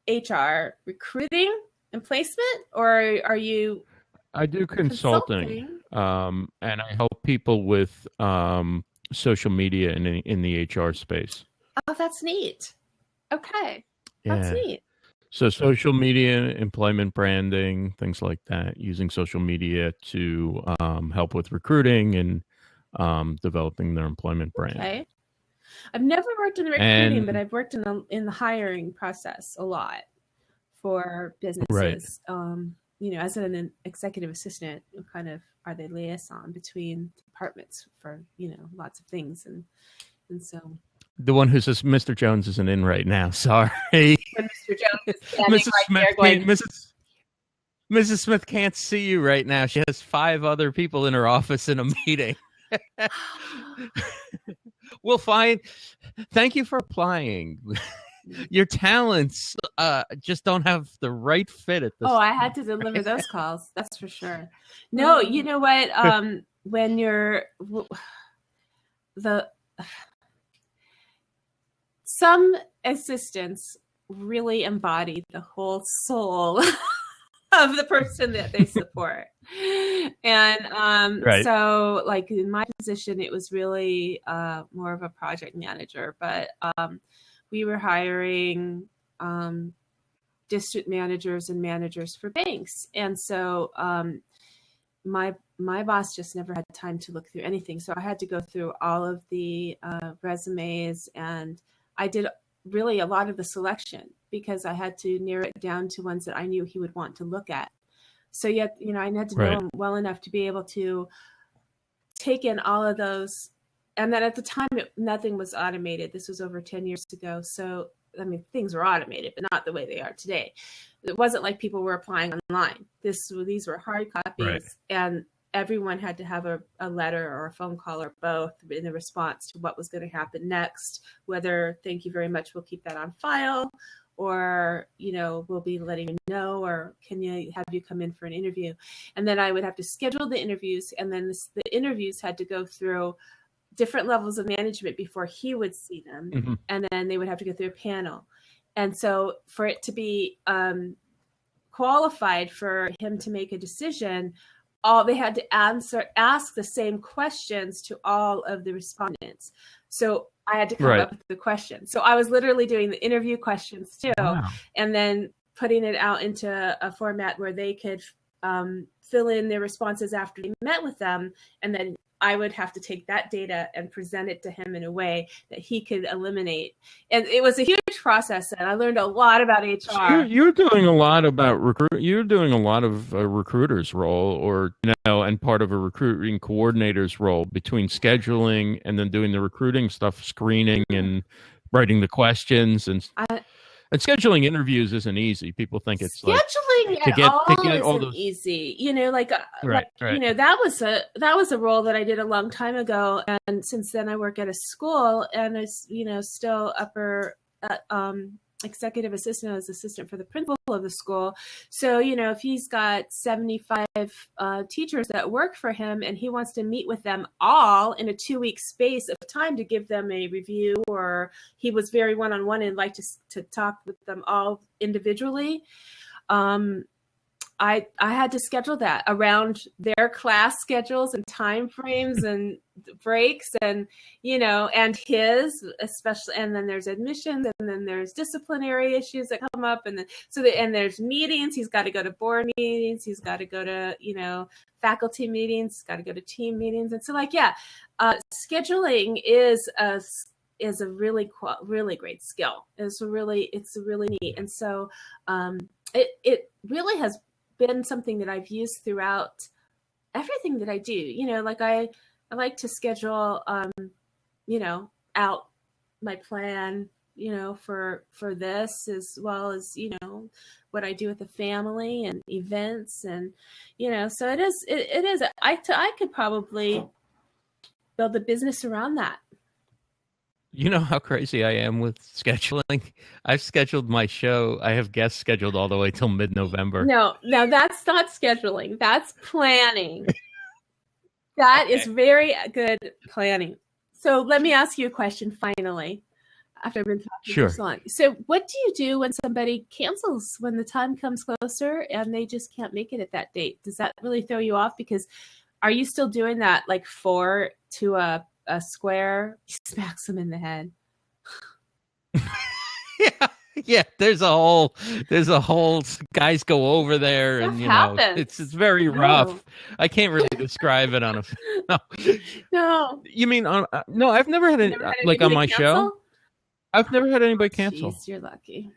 HR recruiting and placement, or are you? I do consulting. And I help people with social media in the HR space. Oh, that's neat. Okay. That's neat. So social media, employment branding, things like that, using social media to help with recruiting and developing their employment brand. Okay. I've never worked in the recruiting, but I've worked in the hiring process a lot for businesses. Right. As an executive assistant, kind of are the liaison between departments for, lots of things. And so... The one who says Mr. Jones isn't in right now. Sorry. When Mr. Jones is standing Mrs. Smith there going... Mrs. Smith can't see you right now. She has 5 other people in her office in a meeting. We'll find... Thank you for applying. Your talents just don't have the right fit at this I had to deliver those calls. That's for sure. No, you know what? When you're... Some assistants really embody the whole soul of the person that they support. And so like in my position, it was really more of a project manager, but we were hiring district managers and managers for banks. And so my boss just never had time to look through anything. So I had to go through all of the resumes, and I did really a lot of the selection because I had to narrow it down to ones that I knew he would want to look at. So I had to know him well enough to be able to take in all of those. And then at the time, nothing was automated. This was over 10 years ago. So, things were automated, but not the way they are today. It wasn't like people were applying online. These were hard copies, and everyone had to have a letter or a phone call or both in a response to what was going to happen next, whether thank you very much, we'll keep that on file, or, we'll be letting you know, or can you have you come in for an interview? And then I would have to schedule the interviews, and then the interviews had to go through different levels of management before he would see them. Mm-hmm. And then they would have to go through a panel. And so for it to be qualified for him to make a decision, they had to ask the same questions to all of the respondents. So I had to come up with the questions. So I was literally doing the interview questions too, and then putting it out into a format where they could fill in their responses after they met with them. And then I would have to take that data and present it to him in a way that he could eliminate. And it was a huge process, and I learned a lot about HR. So you're doing a lot about You're doing a lot of a recruiter's role, or and part of a recruiting coordinator's role between scheduling and then doing the recruiting stuff, screening and writing the questions and scheduling interviews isn't easy. People think it's scheduling isn't easy. That was a role that I did a long time ago, and since then I work at a school, and it's still upper executive assistant as assistant for the principal of the school. So if he's got 75 teachers that work for him, and he wants to meet with them all in a 2-week space of time to give them a review, or he was very one-on-one and like to talk with them all individually, I had to schedule that around their class schedules and time frames and breaks and, and his especially. And then there's admissions and then there's disciplinary issues that come up. And then, and there's meetings. He's got to go to board meetings. He's got to go to, faculty meetings. He's got to go to team meetings. And so scheduling is a really great skill. It's really neat. And so it really has been something that I've used throughout everything that I do. I like to schedule, out my plan, for this, as well as, what I do with the family and events. And, so it is, I could probably build a business around that. You know how crazy I am with scheduling? I've scheduled my show. I have guests scheduled all the way till mid-November. No, that's not scheduling. That's planning. That is very good planning. So let me ask you a question finally, after I've been talking for so long. So what do you do when somebody cancels, when the time comes closer and they just can't make it at that date? Does that really throw you off? Because are you still doing that, like 4 to a square? He smacks them in the head. Yeah. There's a whole guys go over there and it's very rough. I can't really describe it on a no. You mean on no? I've never had any like on my show. I've never had anybody cancel. Jeez, you're lucky.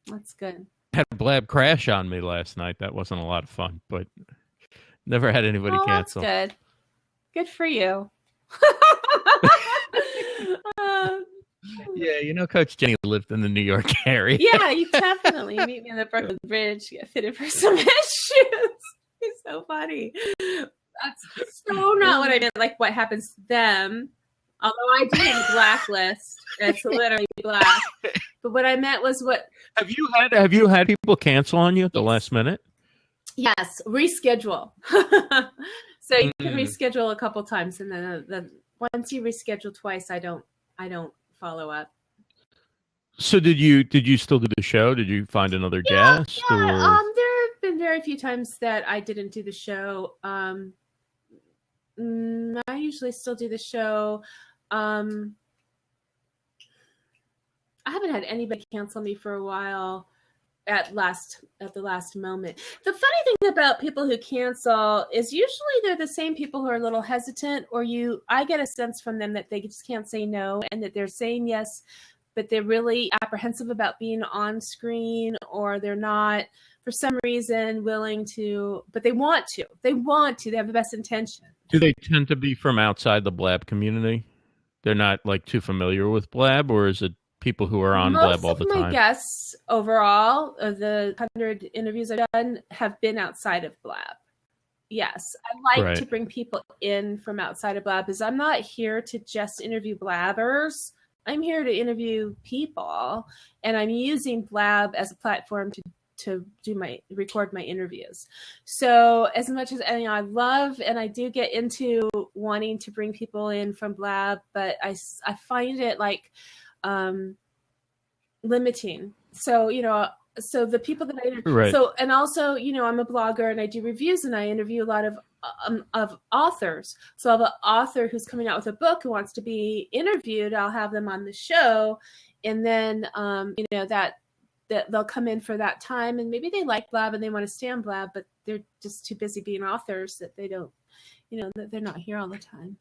That's good. Had a Blab crash on me last night. That wasn't a lot of fun, but never had anybody cancel. That's good for you. Yeah, Coach Jenny lived in the New York area. Yeah, you definitely meet me on the Brooklyn Bridge, get fitted for some issues. It's so funny. That's so not what I meant, like what happens to them. Although I do have a blacklist. It's literally black. But what I meant was what... Have you had people cancel on you at the last minute? Yes, reschedule. So you can reschedule a couple times, and then once you reschedule twice, I don't follow up. So did you still do the show? Did you find another guest? Yeah. There have been very few times that I didn't do the show. I usually still do the show. I haven't had anybody cancel me for a while at the last moment. The funny thing about people who cancel is usually they're the same people who are a little hesitant, or I get a sense from them that they just can't say no, and that they're saying yes, but they're really apprehensive about being on screen, or they're not for some reason willing to, but they want to. They have the best intention. Do they tend to be from outside the Blab community? They're not like too familiar with Blab, or is it people who are on Blab all the time? Most of my guests overall, of the 100 interviews I've done, have been outside of Blab. Yes, I like to bring people in from outside of Blab, because I'm not here to just interview Blabbers. I'm here to interview people, and I'm using Blab as a platform to record my interviews. So as much as I love, and I do get into wanting to bring people in from Blab, but I find it like limiting. So, so the people that I interview, and also, I'm a blogger and I do reviews and I interview a lot of authors. So I have an author who's coming out with a book who wants to be interviewed. I'll have them on the show, and then, that they'll come in for that time, and maybe they like Blab and they want to stay on Blab, but they're just too busy being authors that they don't, that they're not here all the time.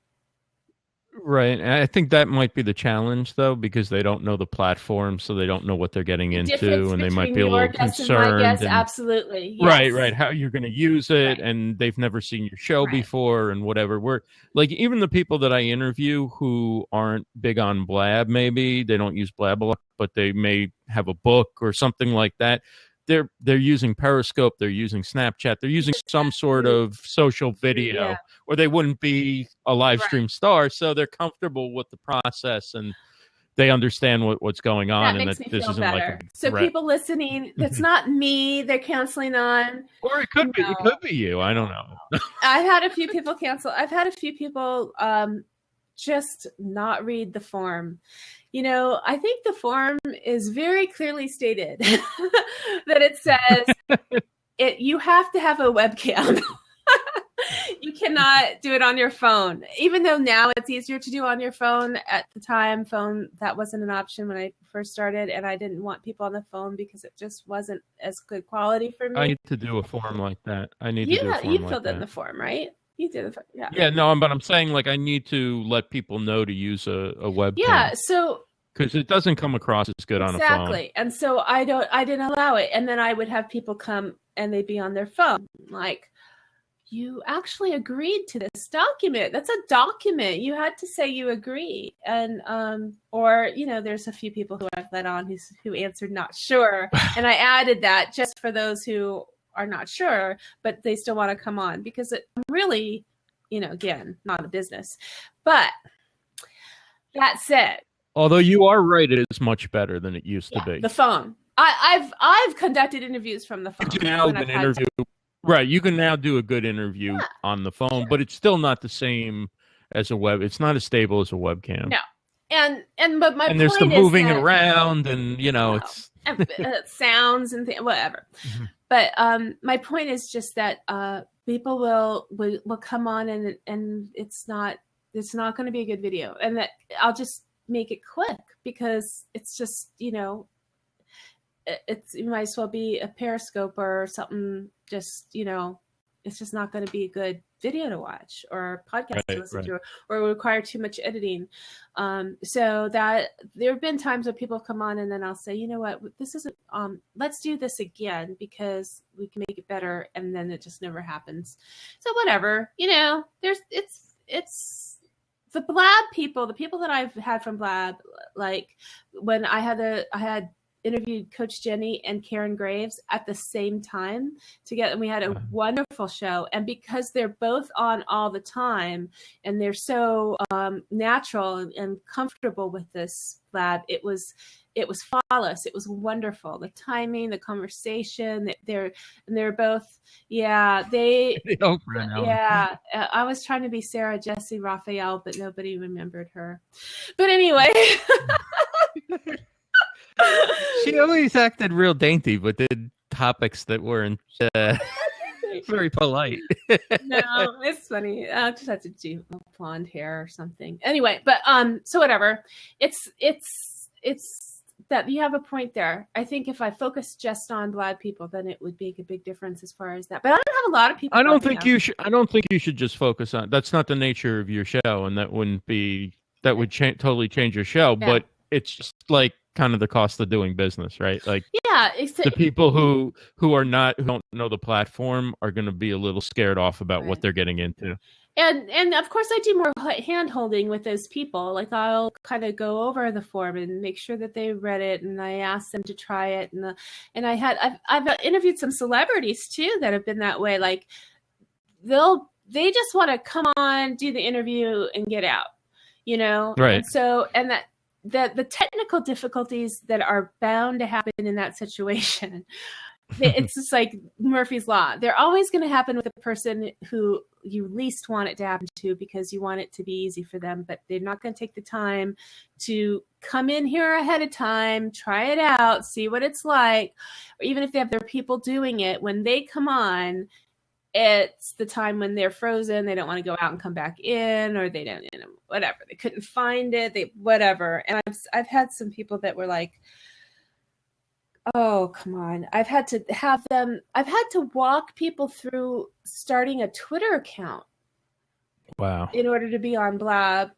Right. And I think that might be the challenge, though, because they don't know the platform, so they don't know what they're getting into, and they might be a little concerned. Absolutely. Yes. Right. How you're going to use it, and they've never seen your show before, and whatever. We're like, even the people that I interview who aren't big on Blab, maybe they don't use Blab a lot, but they may have a book or something like that. They're using Periscope, they're using Snapchat, they're using some sort of social video, or they wouldn't be a live stream star. So they're comfortable with the process, and they understand what's going on, and that this isn't better. So people listening, that's not me they're canceling on. Or it could be you. I don't know. I've had a few people cancel. I've had a few people just not read the form. I think the form is very clearly stated that it says you have to have a webcam. You cannot do it on your phone, even though now it's easier to do on your phone. At the time, that wasn't an option when I first started, and I didn't want people on the phone because it just wasn't as good quality for me. I need to do a form like that. You filled in the form, right? You did the yeah. Yeah, no, but I'm saying like I need to let people know to use a webcam. Yeah, so because it doesn't come across as good on a phone. Exactly, and so I didn't allow it, and then I would have people come and they'd be on their phone, like, you actually agreed to this document. That's a document. You had to say you agree. And, or, there's a few people who I've let on who answered not sure. And I added that just for those who are not sure, but they still want to come on because I'm really, again, not a business. But that said. Although you are right, it is much better than it used to be. The phone. I've conducted interviews from the phone. Right, you can now do a good interview on the phone, but it's still not the same as a web. It's not as stable as a webcam. No, but my and there's point the moving is that, around, and it's sounds and whatever. Mm-hmm. But my point is just that people will come on and it's not going to be a good video, and that I'll just make it quick because it's just it might as well be a Periscope or something. Just it's just not going to be a good video to watch or a podcast to listen to, or it will require too much editing. So that there have been times where people have come on and then I'll say, you know what, this isn't. Let's do this again because we can make it better, and then it just never happens. So whatever, it's the Blab people, the people that I've had from Blab, like when I had interviewed Coach Jenny and Karen Graves at the same time together, and we had a wonderful show. And because they're both on all the time and they're so natural and comfortable with this Blab, it was flawless. It was wonderful. The timing, the conversation, they're both, I was trying to be Sarah Jesse Raphael, but nobody remembered her. But anyway. She always acted real dainty, but did topics that weren't very polite. No, it's funny. I just had to do blonde hair or something. Anyway, but so whatever. It's that you have a point there. I think if I focus just on Blab people, then it would make a big difference as far as that. But I don't have a lot of people. I don't think you should just focus on. That's not the nature of your show, and that wouldn't be. That would totally change your show. Yeah. But it's just like kind of the cost of doing business, right? Like, the people who don't know the platform are going to be a little scared off about what they're getting into. And of course I do more hand holding with those people. Like I'll kind of go over the form and make sure that they read it, and I ask them to try it. And I've interviewed some celebrities too that have been that way. Like they just want to come on, do the interview, and get out. Right. And so that the technical difficulties that are bound to happen in that situation, it's just like Murphy's Law. They're always going to happen with the person who you least want it to happen to because you want it to be easy for them, but they're not going to take the time to come in here ahead of time, try it out, see what it's like. Or even if they have their people doing it, when they come on, it's the time when they're frozen. They don't want to go out and come back in, or they don't, whatever. They couldn't find it. Whatever. And I've had some people that were like, oh, come on. I've had to walk people through starting a Twitter account. Wow. In order to be on Blab,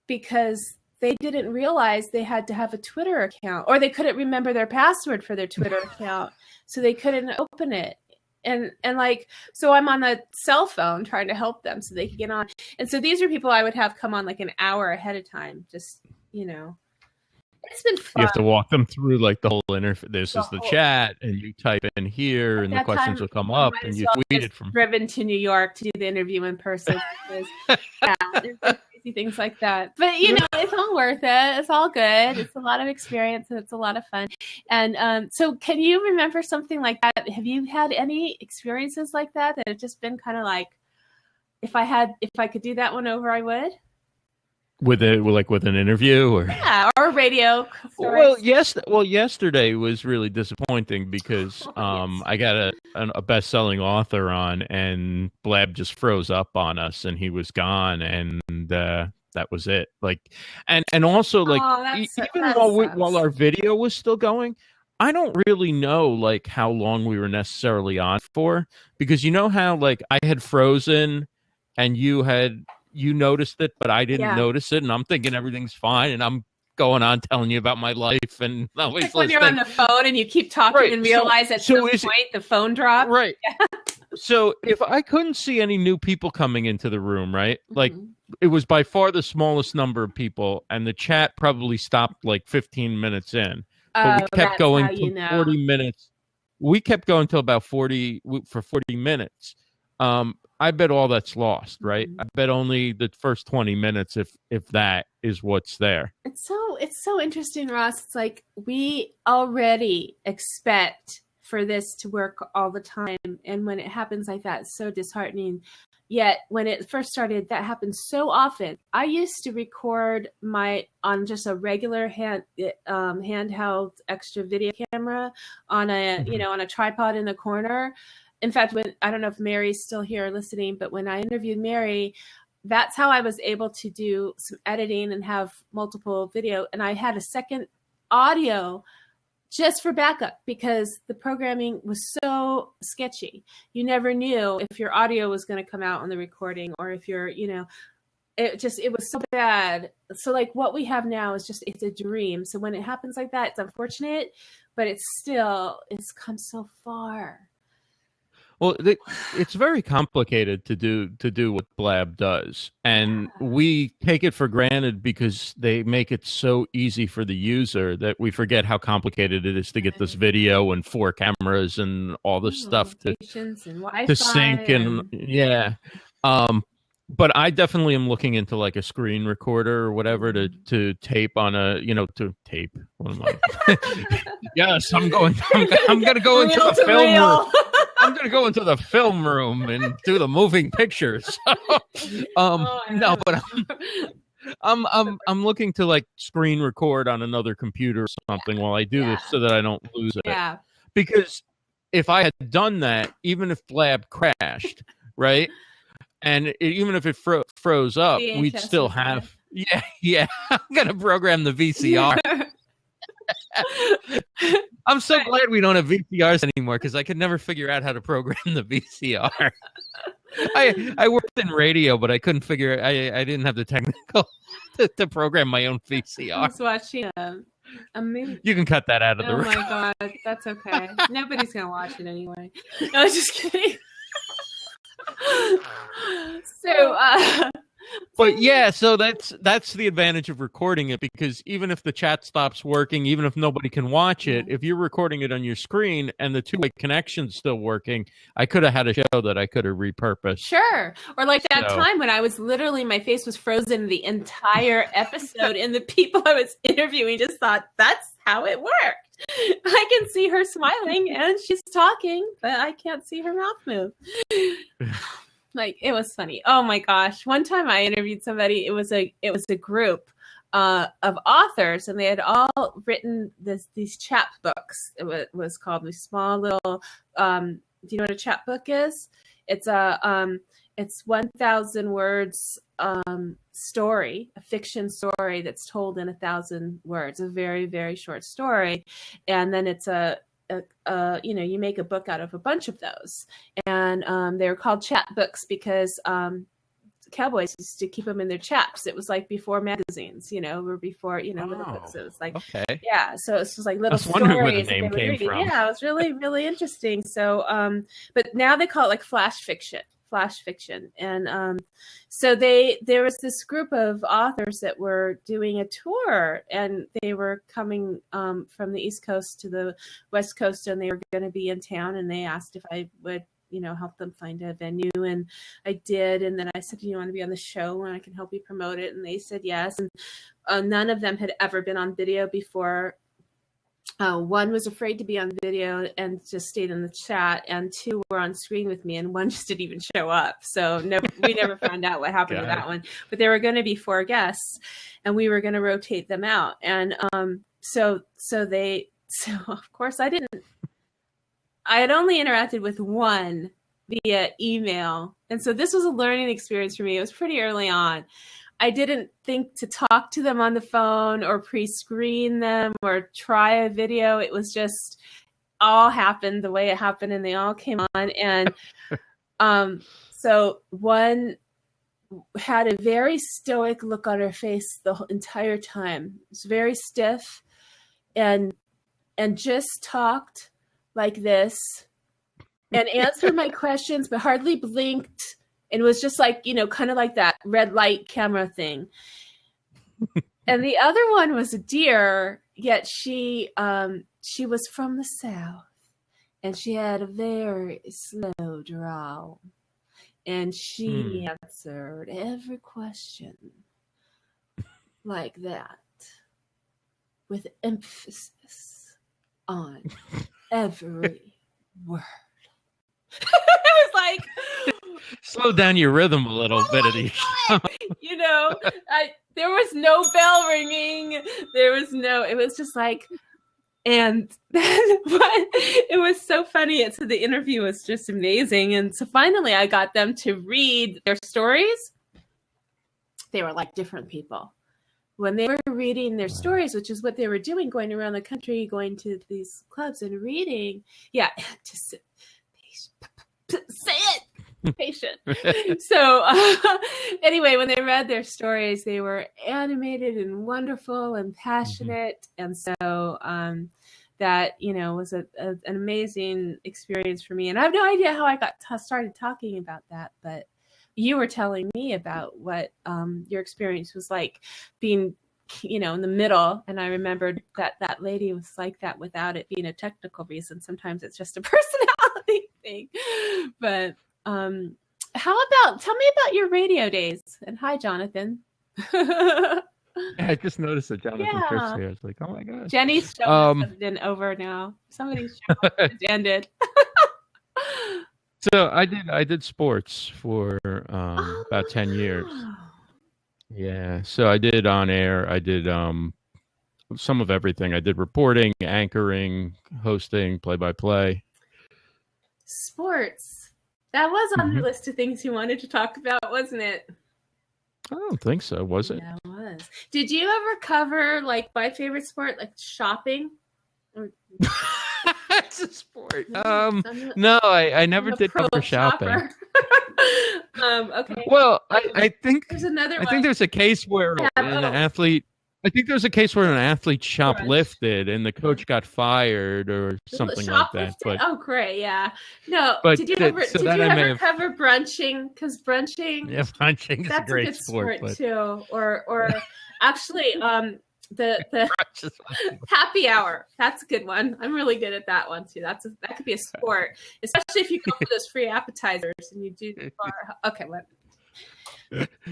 because they didn't realize they had to have a Twitter account, or they couldn't remember their password for their Twitter account. So they couldn't open it. And like, so I'm on a cell phone trying to help them so they can get on. And so these are people I would have come on like an hour ahead of time. Just, it's been fun. You have to walk them through like the whole interface. This is the chat, and you type in here, and the questions will come up, and you tweet it from. Driven to New York to do the interview in person. There's crazy things like that. But it's all worth it. It's all good. It's a lot of experience, and it's a lot of fun. And so, can you remember something like that? Have you had any experiences like that have just been kind of like, if I could do that one over, I would? with an interview or or radio stories. Yesterday was really disappointing because I got a best-selling author on, and Blab just froze up on us, and he was gone, and that was it. Like, and also like even while our video was still going, I don't really know like how long we were necessarily on for, because you know how like I had frozen and you noticed it, but I didn't notice it, and I'm thinking everything's fine, and I'm going on telling you about my life, and always like when you're on the phone and you keep talking and realize at some point the phone dropped. Right. So if I couldn't see any new people coming into the room, right? Like it was by far the smallest number of people, and the chat probably stopped like 15 minutes in. But we kept going for 40 minutes. We kept going till about 40 minutes. I bet all that's lost, right? I bet only the first 20 minutes, if that is what's there. It's so interesting, Ross. It's like we already expect for this to work all the time, and when it happens like that, it's so disheartening. Yet when it first started, that happened so often. I used to record on just a regular handheld extra video camera on a on a tripod in the corner. In fact, I don't know if Mary's still here listening, but when I interviewed Mary, that's how I was able to do some editing and have multiple video. And I had a second audio just for backup because the programming was so sketchy. You never knew if your audio was going to come out on the recording or if you're, it was so bad. So like what we have now is it's a dream. So when it happens like that, it's unfortunate, but it's come so far. Well, it's very complicated to do what Blab does, and we take it for granted because they make it so easy for the user that we forget how complicated it is to get this video and 4 cameras and all this stuff to sync and But I definitely am looking into like a screen recorder or whatever to tape on to tape. What am I? Yes, I'm going to go into the film room. I'm going to go into the film room and do the moving pictures. No, but I'm looking to like screen record on another computer or something while I do this so that I don't lose it. Yeah. Because if I had done that, even if Blab crashed, right? And even if it froze up, we'd still have. Yeah. I'm going to program the VCR. I'm so glad we don't have VCRs anymore because I could never figure out how to program the VCR. I worked in radio, but I couldn't figure. I didn't have the technical to program my own VCR. I was watching a movie. You can cut that out of the room. Oh my god, that's okay. Nobody's gonna watch it anyway. No, I was just kidding. But yeah, so that's the advantage of recording it, because even if the chat stops working, even if nobody can watch it, if you're recording it on your screen and the two-way connection's still working, I could have had a show that I could have repurposed. Sure. Or like that time when I was literally, my face was frozen the entire episode and the people I was interviewing just thought that's how it worked. I can see her smiling and she's talking, but I can't see her mouth move. Like, it was funny. Oh my gosh. One time I interviewed somebody, it was a group of authors, and they had all written these chapbooks. It was called these small little, do you know what a chapbook is? It's it's 1,000 words story, a fiction story that's told in 1,000 words, a very, very short story. And then it's you make a book out of a bunch of those, and they were called chapbooks because cowboys used to keep them in their chaps. It was like before magazines, or before little books. It was like so it was like little stories. Where the name came from. Yeah, it was really, really interesting. So but now they call it like flash fiction, and so there was this group of authors that were doing a tour, and they were coming from the East Coast to the West Coast, and they were going to be in town, and they asked if I would help them find a venue, and I did. And then I said, do you want to be on the show and I can help you promote it? And they said yes. And none of them had ever been on video before. one was afraid to be on video and just stayed in the chat, and 2 were on screen with me, and 1 just didn't even show up. So we never found out what happened to that one. But there were going to be 4 guests, and we were going to rotate them out. And so of course I had only interacted with 1 via email, and so this was a learning experience for me. It was pretty early on. I didn't think to talk to them on the phone or pre-screen them or try a video. It was just all happened the way it happened, and they all came on. And so 1 had a very stoic look on her face the entire time. It was very stiff and just talked like this and answered my questions, but hardly blinked. And it was just like, kind of like that red light camera thing. And the other one was a deer, yet she was from the South, and she had a very slow drawl. And she answered every question like that, with emphasis on every word. It was like, slow down your rhythm a little bit of these. There was no bell ringing. It was just like, and then it was so funny. So the interview was just amazing. And so finally I got them to read their stories. They were like different people. When they were reading their stories, which is what they were doing, going around the country, going to these clubs and reading. Yeah, just say it. Patient. So anyway, when they read their stories, they were animated and wonderful and passionate. And so that, was an amazing experience for me. And I have no idea how I started talking about that, but you were telling me about what your experience was like being, in the middle. And I remembered that lady was like that without it being a technical reason. Sometimes it's just a personality thing. But tell me about your radio days. And hi, Jonathan. I just noticed that Jonathan Chris here. I was like, oh my gosh. Jenny's show has been over now. Somebody's show has ended. So I did sports for about 10 years. Yeah. So I did on air. I did some of everything. I did reporting, anchoring, hosting, play-by-play. Sports. That was on the list of things you wanted to talk about, wasn't it? I don't think so. Was it? Yeah, it was. Did you ever cover like my favorite sport, like shopping? That's a sport. No, I never did cover shopping. Okay. Well, I think there's another one. I think there's a case where an athlete. I think there's a case where an athlete shoplifted and the coach got fired or something like that. But great, yeah. No, but did you ever cover brunching? Because brunching, brunching is a great good sport but... too. Or actually, the happy hour. That's a good one. I'm really good at that one too. That could be a sport, especially if you go for those free appetizers and you do the bar. Okay, what?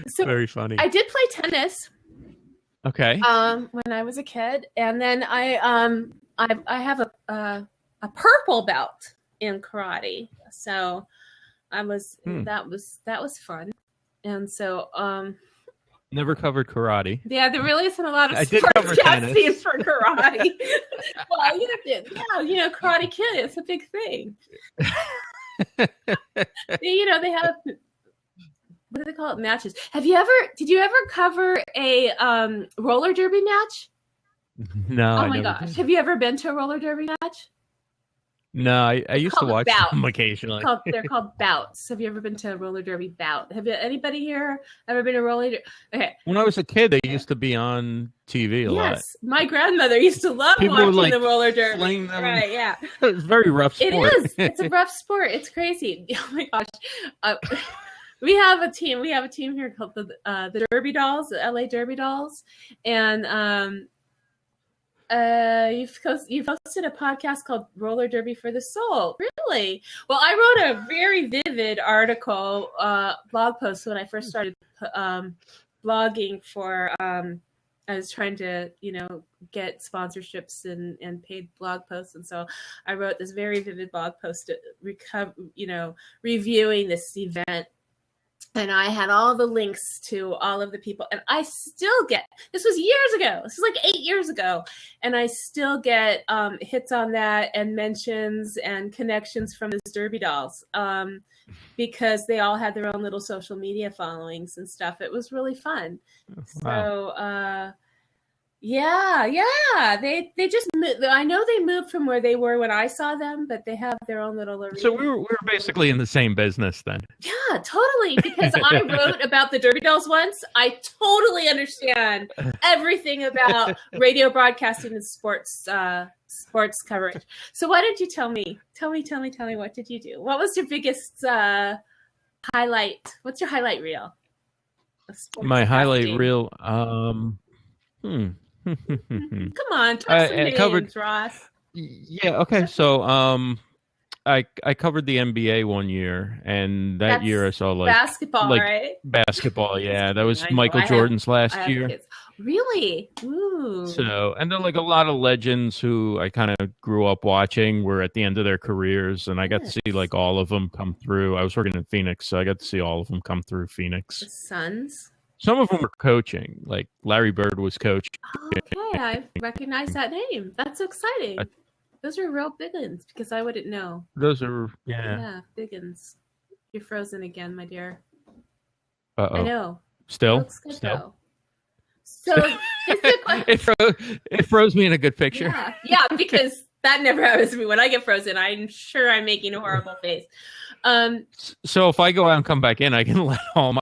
So very funny. I did play tennis. Okay. When I was a kid, and then I have a purple belt in karate. So I was that was fun, and so never covered karate. Yeah, there really isn't a lot of sports for karate. Well, Karate Kid, it's a big thing. They have. What do they call it? Matches. Did you ever cover a roller derby match? No. Oh my gosh. Have you ever been to a roller derby match? No, I used to watch them occasionally. They're called bouts. Have you ever been to a roller derby bout? Anybody here ever been to a roller derby? Okay. When I was a kid, they used to be on TV a lot. Yes. My grandmother used to love watching the roller derby. Fling them. Right, yeah. It's a very rough sport. It is. It's a rough sport. It's crazy. Oh my gosh. We have a team. We have a team here called the Derby Dolls, the LA Derby Dolls, and you've hosted a podcast called Roller Derby for the Soul. Really? Well, I wrote a very vivid article, blog post when I first started blogging for I was trying to, get sponsorships and paid blog posts. And so I wrote this very vivid blog post, reviewing this event. And I had all the links to all of the people. And I still get, this was years ago. This was like 8 years ago. And I still get hits on that and mentions and connections from these Derby dolls. Because they all had their own little social media followings and stuff. It was really fun. Wow. So, yeah. They just moved. I know they moved from where they were when I saw them, but they have their own little arena. So we were basically in the same business then. Yeah, totally. Because I wrote about the Derby dolls once. I totally understand everything about radio broadcasting and sports coverage. So why don't you tell me? Tell me, what did you do? What was your biggest highlight? What's your highlight reel? My highlight reel. Come on, talk some names, Ross. Yeah, okay. So I covered the NBA one year, and that year I saw basketball, right? Basketball, yeah. That was Michael Jordan's last year. Kids. Really? Ooh. So, and then a lot of legends who I kind of grew up watching were at the end of their careers, and I got to see all of them come through. I was working in Phoenix, so I got to see all of them come through Phoenix. The Suns? Some of them were coaching, like Larry Bird was coaching. Okay, I recognize that name. That's exciting. Those are real big ones because I wouldn't know. Those are, Yeah, big ones. You're frozen again, my dear. Uh-oh. I know. Still? Though. So, it froze me in a good picture. Yeah, because that never happens to me. When I get frozen, I'm sure I'm making a horrible face. So if I go out and come back in, I can let all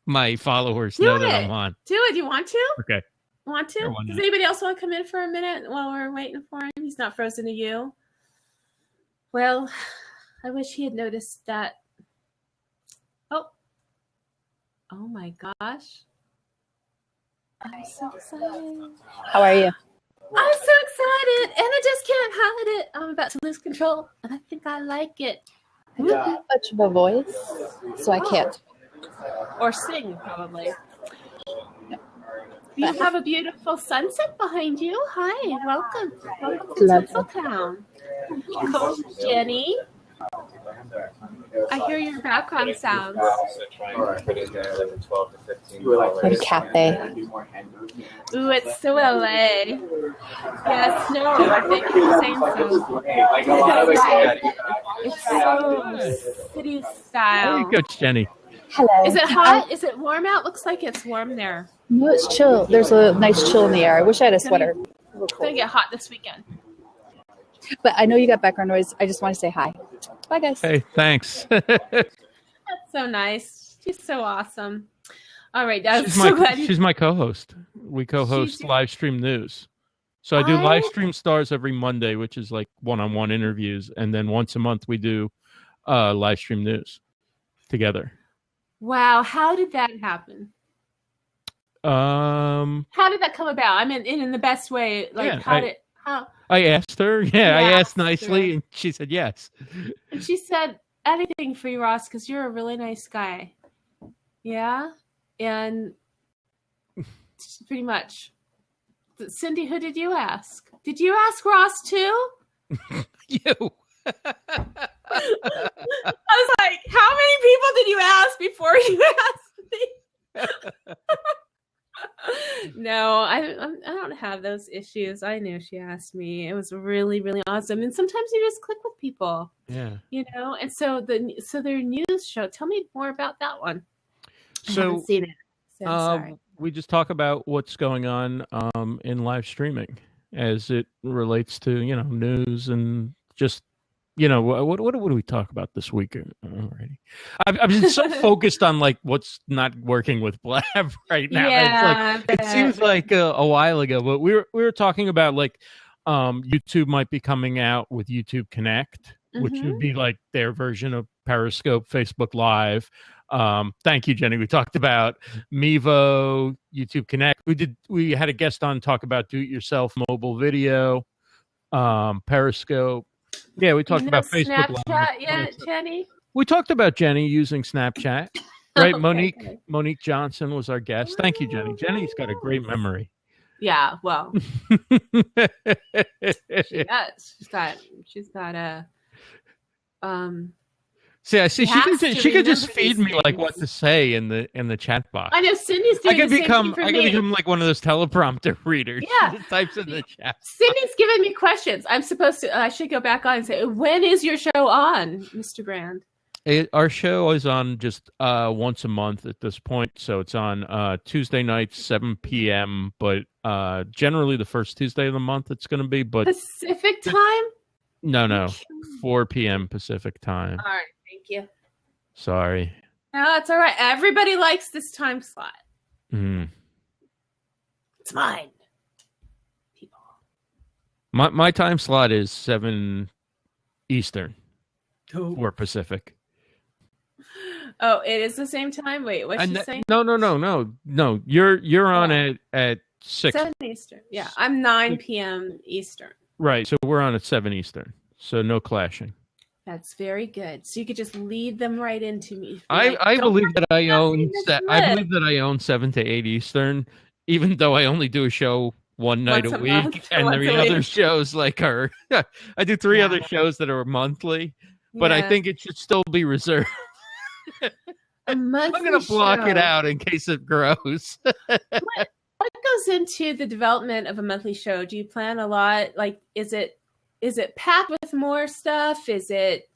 my followers know that I'm on. Do it. You want to? Okay. Want to? Does anybody else want to come in for a minute while we're waiting for him? He's not frozen to you. Well, I wish he had noticed that. Oh my gosh. I'm so excited. How are you? I'm so excited, and I just can't hide it. I'm about to lose control, and I think I like it. I don't have much of a voice, so I can't. Or sing, probably. You have a beautiful sunset behind you. Hi, welcome. Welcome to Tinsel Town. Coach Jenny. I hear your background sounds. What a cafe. Ooh, it's so LA. Yes, no, I think you're saying so. It's so city style. Hey, Coach Jenny. Hello. Is it hot? Is it warm out? Looks like it's warm there. No, it's chill. There's a nice chill in the air. I wish I had a sweater. It's going to get hot this weekend. But I know you got background noise. I just want to say hi. Bye, guys. Hey, thanks. That's so nice. She's so awesome. All right. She's my co-host. We co-host live stream news. So I do live stream stars every Monday, which is like one-on-one interviews. And then once a month we do live stream news together. Wow. How did that happen? How did that come about? I mean, in the best way. Like, I asked her. Yeah, I asked nicely, and she said yes. And she said, anything for you, Ross, because you're a really nice guy. Yeah? And pretty much. Cindy, who did you ask? Did you ask Ross, too? You. I was like, how many people did you ask before you asked me? No, I don't have those issues. I knew she asked me. It was really, really awesome. And sometimes you just click with people. Yeah. And so their news show. Tell me more about that one. So, I haven't seen it. So I'm sorry. We just talk about what's going on in live streaming as it relates to, news and just, what do we talk about this week already? I've been so focused on what's not working with Blab right now. Yeah, it seems like a while ago, but we were talking about YouTube might be coming out with YouTube Connect, which would be like their version of Periscope, Facebook Live. Thank you, Jenny. We talked about Mevo, YouTube Connect. We had a guest on talk about do-it-yourself mobile video, Periscope. Yeah, we talked about Facebook Snapchat Live. yet, Jenny? We talked about Jenny using Snapchat, right? Okay, Monique Johnson was our guest. Thank you, Jenny. Jenny's got a great memory. Yeah, well, she does. She's got a. See, I see. She could just feed me things. like what to say in the chat box. I know Cindy's doing the same thing for me. I could become like one of those teleprompter readers. Yeah, She just types in the chat. Cindy's giving me questions. I'm supposed to. I should go back on and say, when is your show on, Mr. Brand? Our show is on just once a month at this point, so it's on Tuesday nights, 7 p.m. But generally, the first Tuesday of the month, it's going to be. But Pacific time? No, 4 p.m. Pacific time. All right, thank you. Sorry. No, it's all right. Everybody likes this time slot. Mm. It's mine. People. My time slot is 7 Eastern, 4 Pacific. Oh, it is the same time? Wait, what's she saying? No. You're on at 6. 7 Eastern. Yeah, I'm 9 p.m. Eastern. Right, so we're on at 7 Eastern. So no clashing. That's very good. So you could just lead them right into me. I believe that I own 7 to 8 Eastern, even though I only do a show one night a week, and the other shows like are I do 3 other shows that are monthly, but I think it should still be reserved. I'm going to block it out in case it grows. What goes into the development of a monthly show? Do you plan a lot? Like, is it packed with more stuff? Is it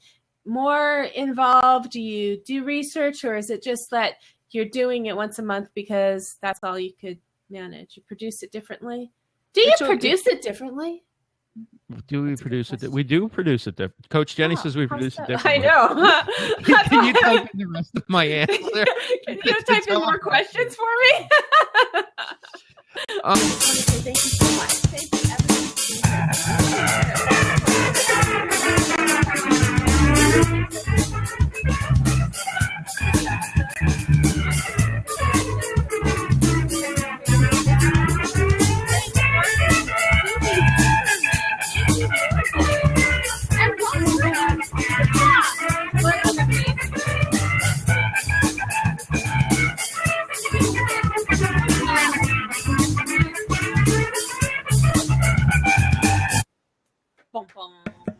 more involved? Do you do research, or is it just that you're doing it once a month because that's all you could manage? You produce it differently? Do you produce it differently? Do we produce it? We do produce it differently. Coach Jenny says we produce it differently. I know. Can you type in the rest of my answer? Can you type in more questions for me? Thank you so much. Thank you,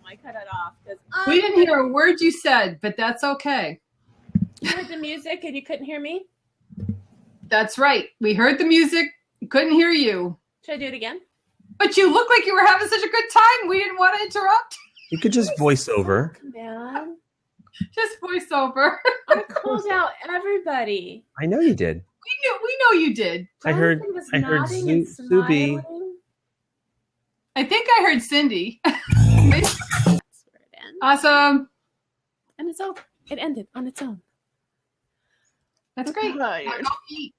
I cut it off. We didn't hear a word you said, but that's okay. You heard the music and you couldn't hear me? That's right. We heard the music, couldn't hear you. Should I do it again? But you look like you were having such a good time. We didn't want to interrupt. You could just voice over. Man. Just voice over. I called out everybody. I know you did. We know you did. I heard Zuby. I think I heard Cindy. Awesome. And it's over. It ended on its own. That's great. Now go eat.